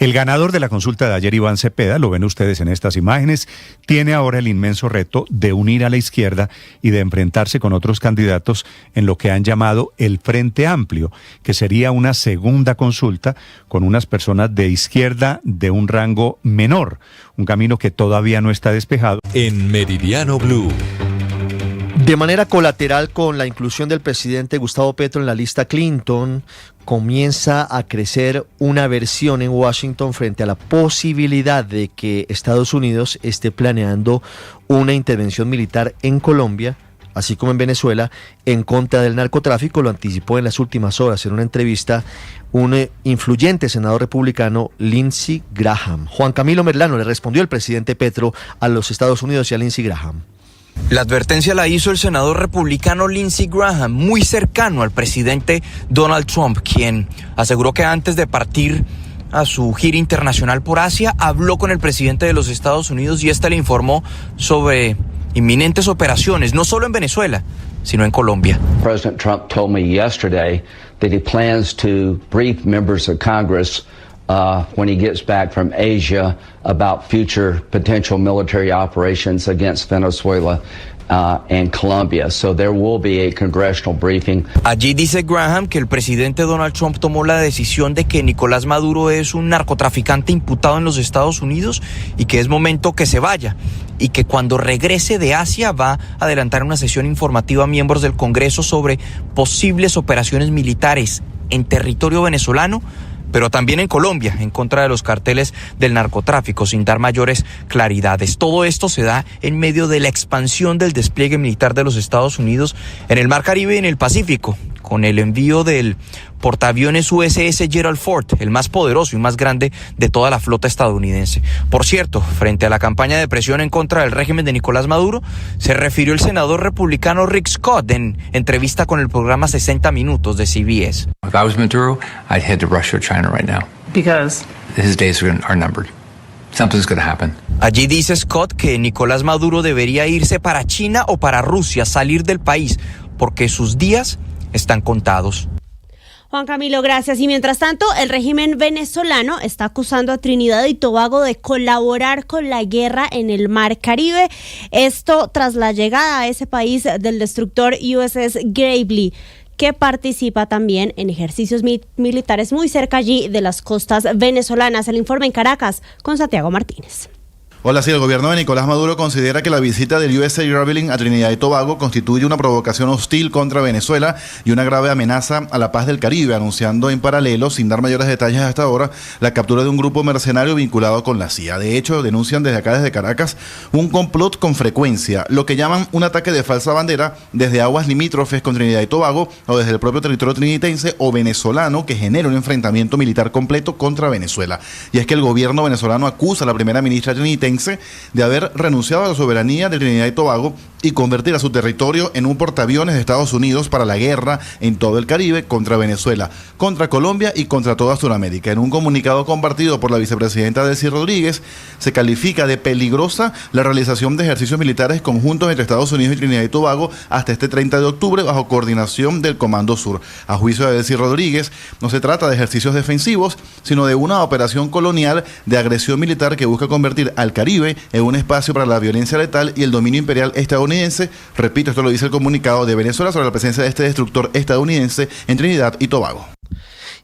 El ganador de la consulta de ayer, Iván Cepeda, lo ven ustedes en estas imágenes, tiene ahora el inmenso reto de unir a la izquierda y de enfrentarse con otros candidatos en lo que han llamado el Frente Amplio, que sería una segunda consulta con unas personas de izquierda de un rango menor, un camino que todavía no está despejado. En Meridiano Blue. De manera colateral, con la inclusión del presidente Gustavo Petro en la lista Clinton, comienza a crecer una versión en Washington frente a la posibilidad de que Estados Unidos esté planeando una intervención militar en Colombia, así como en Venezuela, en contra del narcotráfico. Lo anticipó en las últimas horas en una entrevista un influyente senador republicano, Lindsey Graham. Juan Camilo Merlano le respondió el presidente Petro a los Estados Unidos y a Lindsey Graham. La advertencia la hizo el senador republicano Lindsey Graham, muy cercano al presidente Donald Trump, quien aseguró que antes de partir a su gira internacional por Asia, habló con el presidente de los Estados Unidos y éste le informó sobre inminentes operaciones, no solo en Venezuela, sino en Colombia. President Trump told me yesterday that he plans to brief members of Congress when he gets back from Asia about future potential military operations against Venezuela and Colombia. So there will be a congressional briefing. Allí dice Graham que el presidente Donald Trump tomó la decisión de que Nicolás Maduro es un narcotraficante imputado en los Estados Unidos y que es momento que se vaya, y que cuando regrese de Asia va a adelantar una sesión informativa a miembros del Congreso sobre posibles operaciones militares en territorio venezolano, pero también en Colombia, en contra de los carteles del narcotráfico, sin dar mayores claridades. Todo esto se da en medio de la expansión del despliegue militar de los Estados Unidos en el Mar Caribe y en el Pacífico, con el envío del portaaviones USS Gerald Ford, el más poderoso y más grande de toda la flota estadounidense. Por cierto, frente a la campaña de presión en contra del régimen de Nicolás Maduro, se refirió el senador republicano Rick Scott en entrevista con el programa 60 Minutos de CBS. If I was Maduro, I'd head to Russia or China right now. Because His days are numbered. Something's going to happen. Allí dice Scott que Nicolás Maduro debería irse para China o para Rusia, salir del país, porque sus días están contados. Juan Camilo, gracias. Y mientras tanto, el régimen venezolano está acusando a Trinidad y Tobago de colaborar con la guerra en el Mar Caribe. Esto tras la llegada a ese país del destructor USS Gravely, que participa también en ejercicios militares muy cerca allí de las costas venezolanas. El informe en Caracas con Santiago Martínez. Hola, sí, el gobierno de Nicolás Maduro considera que la visita del USS Gravely a Trinidad y Tobago constituye una provocación hostil contra Venezuela y una grave amenaza a la paz del Caribe, anunciando en paralelo, sin dar mayores detalles hasta ahora, la captura de un grupo mercenario vinculado con la CIA. De hecho, denuncian desde Caracas, un complot con frecuencia, lo que llaman un ataque de falsa bandera desde aguas limítrofes con Trinidad y Tobago o desde el propio territorio trinitense o venezolano, que genera un enfrentamiento militar completo contra Venezuela. Y es que el gobierno venezolano acusa a la primera ministra trinitense de haber renunciado a la soberanía de Trinidad y Tobago y convertir a su territorio en un portaaviones de Estados Unidos para la guerra en todo el Caribe contra Venezuela, contra Colombia y contra toda Sudamérica. En un comunicado compartido por la vicepresidenta Delcy Rodríguez, se califica de peligrosa la realización de ejercicios militares conjuntos entre Estados Unidos y Trinidad y Tobago hasta este 30 de octubre bajo coordinación del Comando Sur. A juicio de Delcy Rodríguez, no se trata de ejercicios defensivos, sino de una operación colonial de agresión militar que busca convertir al Caribe en un espacio para la violencia letal y el dominio imperial estadounidense. Repito, esto lo dice el comunicado de Venezuela sobre la presencia de este destructor estadounidense en Trinidad y Tobago.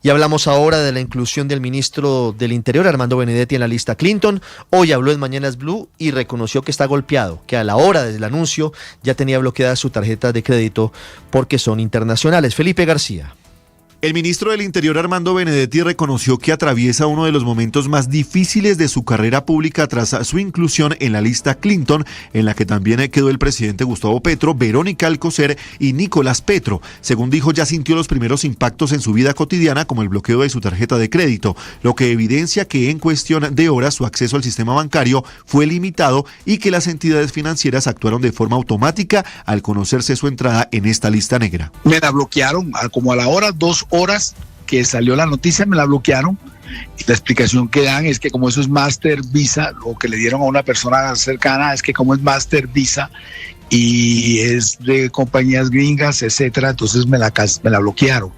Y hablamos ahora de la inclusión del ministro del Interior, Armando Benedetti, en la lista Clinton. Hoy habló en Mañanas Blue y reconoció que está golpeado, que a la hora del anuncio ya tenía bloqueada su tarjeta de crédito porque son internacionales. Felipe García. El ministro del Interior, Armando Benedetti, reconoció que atraviesa uno de los momentos más difíciles de su carrera pública tras su inclusión en la lista Clinton, en la que también quedó el presidente Gustavo Petro, Verónica Alcocer y Nicolás Petro. Según dijo, ya sintió los primeros impactos en su vida cotidiana, como el bloqueo de su tarjeta de crédito, lo que evidencia que en cuestión de horas su acceso al sistema bancario fue limitado y que las entidades financieras actuaron de forma automática al conocerse su entrada en esta lista negra. Me la bloquearon como a la hora, 2 horas que salió la noticia, me la bloquearon Y la explicación que dan es que como eso es Master Visa, o que le dieron a una persona cercana, es que como es Master Visa y es de compañías gringas, etcétera, entonces me la bloquearon.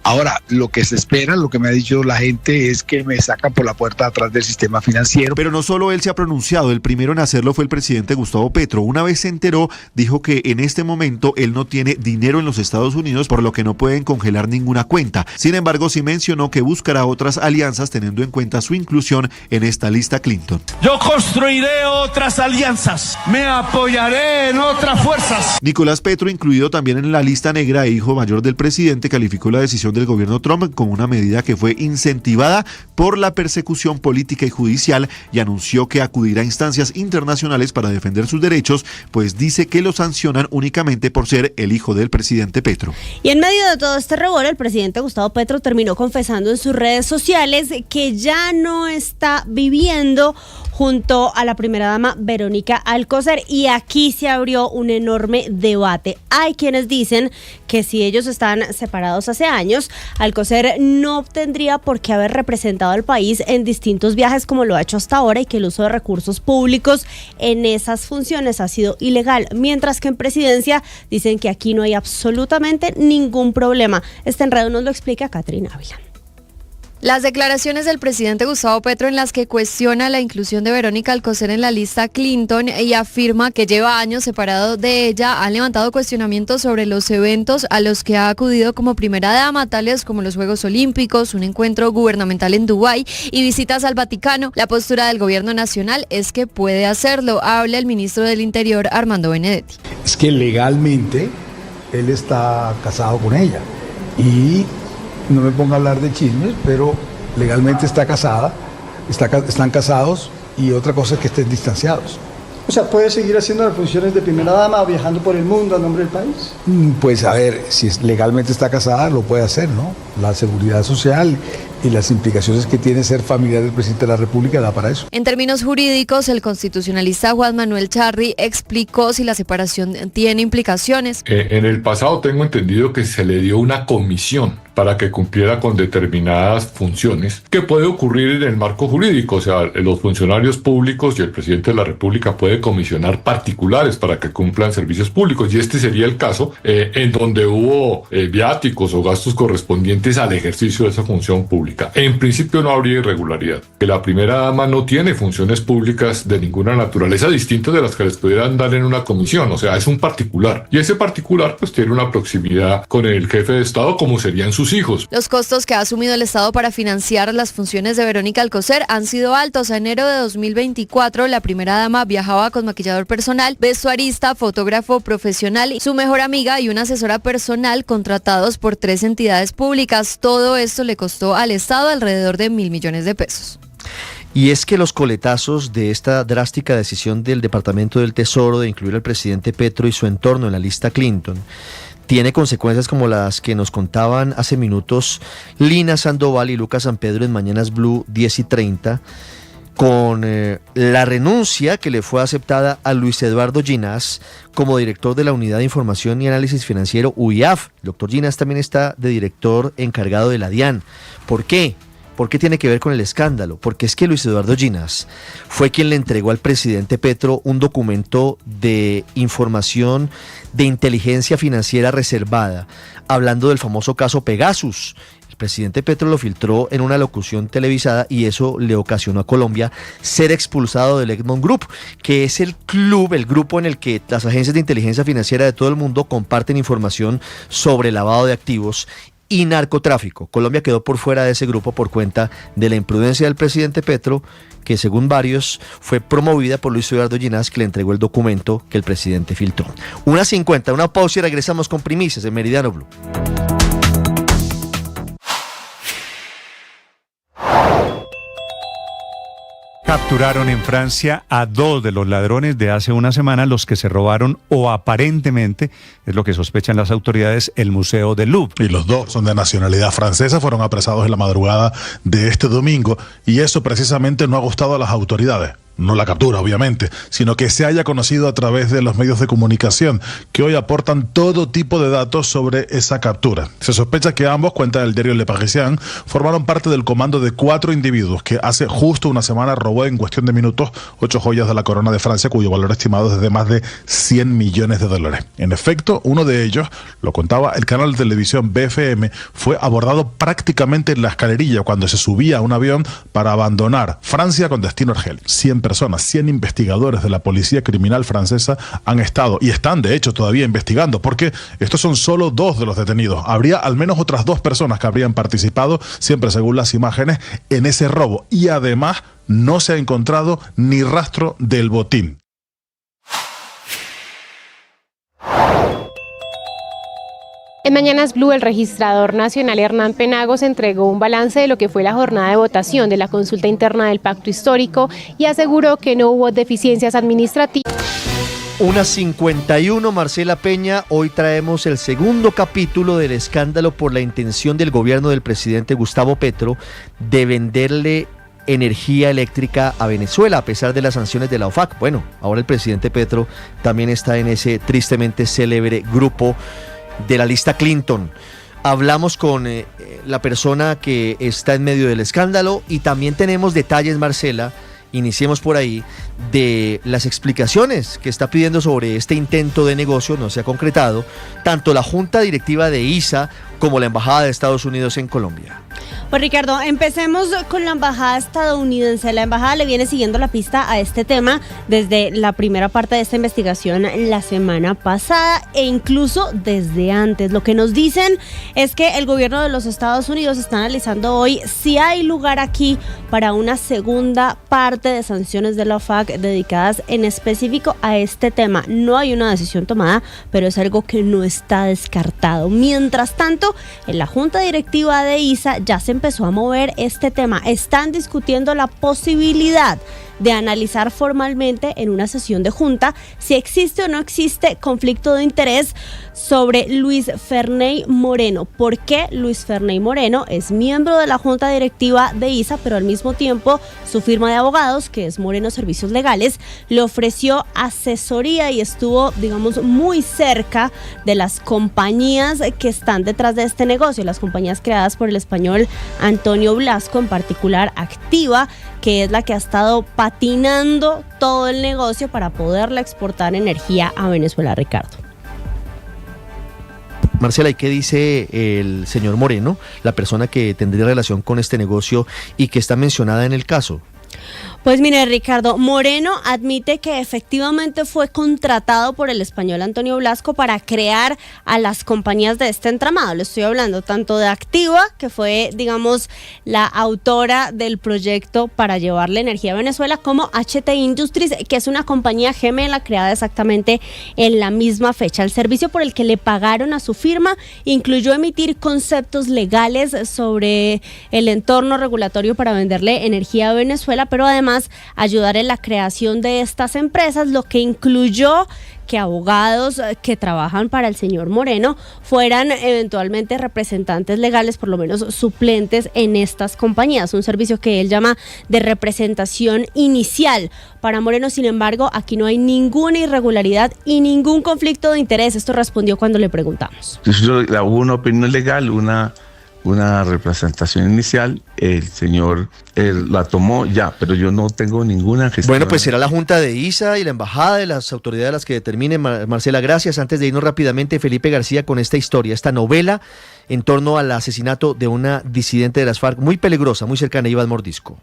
Ahora, lo que se espera, lo que me ha dicho la gente es que me sacan por la puerta de atrás del sistema financiero. Pero no solo él se ha pronunciado, el primero en hacerlo fue el presidente Gustavo Petro. Una vez se enteró, dijo que en este momento él no tiene dinero en los Estados Unidos, por lo que no pueden congelar ninguna cuenta. Sin embargo, sí mencionó que buscará otras alianzas teniendo en cuenta su inclusión en esta lista Clinton. Yo construiré otras alianzas, me apoyaré en otras fuerzas. Nicolás Petro, incluido también en la lista negra e hijo mayor del presidente, calificó la decisión del gobierno Trump como una medida que fue incentivada por la persecución política y judicial y anunció que acudirá a instancias internacionales para defender sus derechos, pues dice que lo sancionan únicamente por ser el hijo del presidente Petro. Y en medio de todo este revuelo, el presidente Gustavo Petro terminó confesando en sus redes sociales que ya no está viviendo junto a la primera dama Verónica Alcocer, y aquí se abrió un enorme debate. Hay quienes dicen que si ellos están separados hace años, Alcocer no tendría por qué haber representado al país en distintos viajes como lo ha hecho hasta ahora, y que el uso de recursos públicos en esas funciones ha sido ilegal, mientras que en presidencia dicen que aquí no hay absolutamente ningún problema. Este enredo nos lo explica Catherine Ávila. Las declaraciones del presidente Gustavo Petro, en las que cuestiona la inclusión de Verónica Alcocer en la lista Clinton y afirma que lleva años separado de ella, han levantado cuestionamientos sobre los eventos a los que ha acudido como primera dama, tales como los Juegos Olímpicos, un encuentro gubernamental en Dubái y visitas al Vaticano. La postura del gobierno nacional es que puede hacerlo. Habla el ministro del Interior, Armando Benedetti. Es que legalmente él está casado con ella y no me ponga a hablar de chismes, pero legalmente está casada, están casados, y otra cosa es que estén distanciados. O sea, ¿puede seguir haciendo las funciones de primera dama, viajando por el mundo a nombre del país? Pues a ver, si legalmente está casada, lo puede hacer, ¿no? La seguridad social y las implicaciones que tiene ser familiar del presidente de la República da para eso. En términos jurídicos, el constitucionalista Juan Manuel Charri explicó si la separación tiene implicaciones. En el pasado tengo entendido que se le dio una comisión para que cumpliera con determinadas funciones, que puede ocurrir en el marco jurídico. O sea, los funcionarios públicos y el presidente de la República puede comisionar particulares para que cumplan servicios públicos, y este sería el caso en donde hubo viáticos o gastos correspondientes al ejercicio de esa función pública. En principio no habría irregularidad. Que la primera dama no tiene funciones públicas de ninguna naturaleza distintas de las que les pudieran dar en una comisión. O sea, es un particular, y ese particular pues tiene una proximidad con el jefe de Estado, como serían sus hijos. Los costos que ha asumido el Estado para financiar las funciones de Verónica Alcocer han sido altos. En enero de 2024, la primera dama viajaba con maquillador personal, vestuarista, fotógrafo profesional, su mejor amiga y una asesora personal contratados por 3 entidades públicas. Todo esto le costó al Estado alrededor de 1.000 millones de pesos. Y es que los coletazos de esta drástica decisión del Departamento del Tesoro de incluir al presidente Petro y su entorno en la lista Clinton tiene consecuencias como las que nos contaban hace minutos Lina Sandoval y Lucas San Pedro en Mañanas Blue 10 y 30, con la renuncia que le fue aceptada a Luis Eduardo Ginás como director de la Unidad de Información y Análisis Financiero UIAF. El doctor Ginás también está de director encargado de la DIAN. ¿Por qué? ¿Por qué tiene que ver con el escándalo? Porque es que Luis Eduardo Ginás fue quien le entregó al presidente Petro un documento de información de inteligencia financiera reservada, hablando del famoso caso Pegasus. El presidente Petro lo filtró en una locución televisada y eso le ocasionó a Colombia ser expulsado del Egmont Group, que es el grupo en el que las agencias de inteligencia financiera de todo el mundo comparten información sobre lavado de activos y narcotráfico. Colombia quedó por fuera de ese grupo por cuenta de la imprudencia del presidente Petro, que según varios fue promovida por Luis Eduardo Ginás, que le entregó el documento que el presidente filtró. 1:50, una pausa y regresamos con primicias en Meridiano Blue. Capturaron en Francia a 2 de los ladrones de hace una semana, los que se robaron, o aparentemente, es lo que sospechan las autoridades, el Museo del Louvre. Y los 2 son de nacionalidad francesa, fueron apresados en la madrugada de este domingo, y eso precisamente no ha gustado a las autoridades. no la captura obviamente, sino que se haya conocido a través de los medios de comunicación, que hoy aportan todo tipo de datos sobre esa captura. Se sospecha que ambos, cuenta el diario Le Parisien, formaron parte del comando de 4 individuos que hace justo una semana robó en cuestión de minutos 8 joyas de la corona de Francia, cuyo valor estimado es de más de 100 millones de dólares. En efecto, uno de ellos, lo contaba el canal de televisión BFM, fue abordado prácticamente en la escalerilla cuando se subía a un avión para abandonar Francia con destino a Argelia. 100 personas, 100 investigadores de la policía criminal francesa han estado y están de hecho todavía investigando, porque estos son solo 2 de los detenidos. Habría al menos otras 2 personas que habrían participado, siempre según las imágenes, en ese robo, y además no se ha encontrado ni rastro del botín. En Mañanas Blue, el registrador nacional Hernán Penagos entregó un balance de lo que fue la jornada de votación de la consulta interna del Pacto Histórico y aseguró que no hubo deficiencias administrativas. 1:51, Marcela Peña. Hoy traemos el segundo capítulo del escándalo por la intención del gobierno del presidente Gustavo Petro de venderle energía eléctrica a Venezuela a pesar de las sanciones de la OFAC. Bueno, ahora el presidente Petro también está en ese tristemente célebre grupo de la lista Clinton. Hablamos con la persona que está en medio del escándalo y también tenemos detalles, Marcela, iniciemos por ahí, de las explicaciones que está pidiendo sobre este intento de negocio. No se ha concretado, tanto la Junta Directiva de ISA como la Embajada de Estados Unidos en Colombia. Pues Ricardo, empecemos con la embajada estadounidense. La embajada le viene siguiendo la pista a este tema desde la primera parte de esta investigación la semana pasada e incluso desde antes. Lo que nos dicen es que el gobierno de los Estados Unidos está analizando hoy si hay lugar aquí para una segunda parte de sanciones de la OFAC dedicadas en específico a este tema. No hay una decisión tomada, pero es algo que no está descartado. Mientras tanto, en la Junta Directiva de ISA ya se empezó a mover este tema. Están discutiendo la posibilidad de analizar formalmente en una sesión de junta si existe o no existe conflicto de interés sobre Luis Ferney Moreno. ¿Por qué Luis Ferney Moreno es miembro de la Junta Directiva de ISA, pero al mismo tiempo su firma de abogados, que es Moreno Servicios Legales, le ofreció asesoría y estuvo, digamos, muy cerca de las compañías que están detrás de este negocio, las compañías creadas por el español Antonio Blasco, en particular Activa, que es la que ha estado patinando todo el negocio para poderle exportar energía a Venezuela, Ricardo? Marcela, ¿y qué dice el señor Moreno, la persona que tendría relación con este negocio y que está mencionada en el caso? Pues mire, Ricardo, Moreno admite que efectivamente fue contratado por el español Antonio Blasco para crear a las compañías de este entramado. Le estoy hablando tanto de Activa, que fue, digamos, la autora del proyecto para llevarle energía a Venezuela, como HT Industries, que es una compañía gemela creada exactamente en la misma fecha. El servicio por el que le pagaron a su firma incluyó emitir conceptos legales sobre el entorno regulatorio para venderle energía a Venezuela, pero además ayudar en la creación de estas empresas, lo que incluyó que abogados que trabajan para el señor Moreno fueran eventualmente representantes legales, por lo menos suplentes en estas compañías, un servicio que él llama de representación inicial. Para Moreno, sin embargo, aquí no hay ninguna irregularidad y ningún conflicto de interés. Esto respondió cuando le preguntamos. Hubo una opinión legal, una representación inicial, el señor la tomó ya, pero yo no tengo ninguna gestión. Bueno, pues será la Junta de ISA y la Embajada de las autoridades las que determinen. Marcela, gracias. Antes de irnos rápidamente, Felipe García, con esta historia, esta novela en torno al asesinato de una disidente de las FARC, muy peligrosa, muy cercana a Iván Mordisco.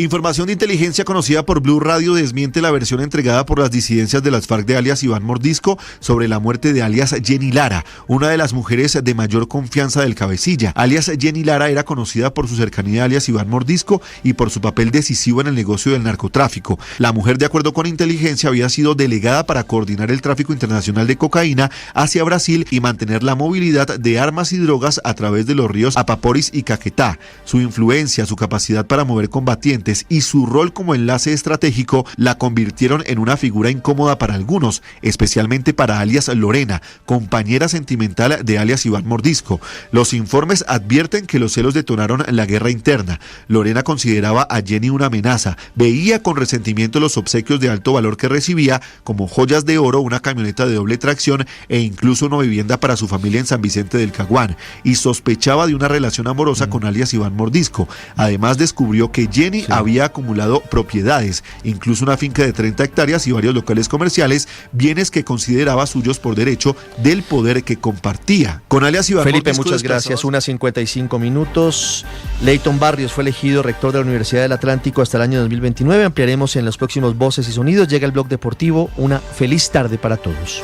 Información de inteligencia conocida por Blue Radio desmiente la versión entregada por las disidencias de las FARC de alias Iván Mordisco sobre la muerte de alias Jenny Lara, una de las mujeres de mayor confianza del cabecilla. Alias Jenny Lara era conocida por su cercanía a alias Iván Mordisco y por su papel decisivo en el negocio del narcotráfico. La mujer, de acuerdo con inteligencia, había sido delegada para coordinar el tráfico internacional de cocaína hacia Brasil y mantener la movilidad de armas y drogas a través de los ríos Apaporis y Caquetá. Su influencia, su capacidad para mover combatientes dotes y su rol como enlace estratégico la convirtieron en una figura incómoda para algunos, especialmente para alias Lorena, compañera sentimental de alias Iván Mordisco. Los informes advierten que los celos detonaron la guerra interna. Lorena consideraba a Jenny una amenaza, veía con resentimiento los obsequios de alto valor que recibía, como joyas de oro, una camioneta de doble tracción e incluso una vivienda para su familia en San Vicente del Caguán, y sospechaba de una relación amorosa con alias Iván Mordisco. Además descubrió que Jenny había acumulado propiedades, incluso una finca de 30 hectáreas y varios locales comerciales, bienes que consideraba suyos por derecho del poder que compartía. Con alias Iván Felipe, Mordisco, muchas gracias. 1:55 minutos. Leighton Barrios fue elegido rector de la Universidad del Atlántico hasta el año 2029. Ampliaremos en los próximos Voces y Sonidos. Llega el blog deportivo. Una feliz tarde para todos.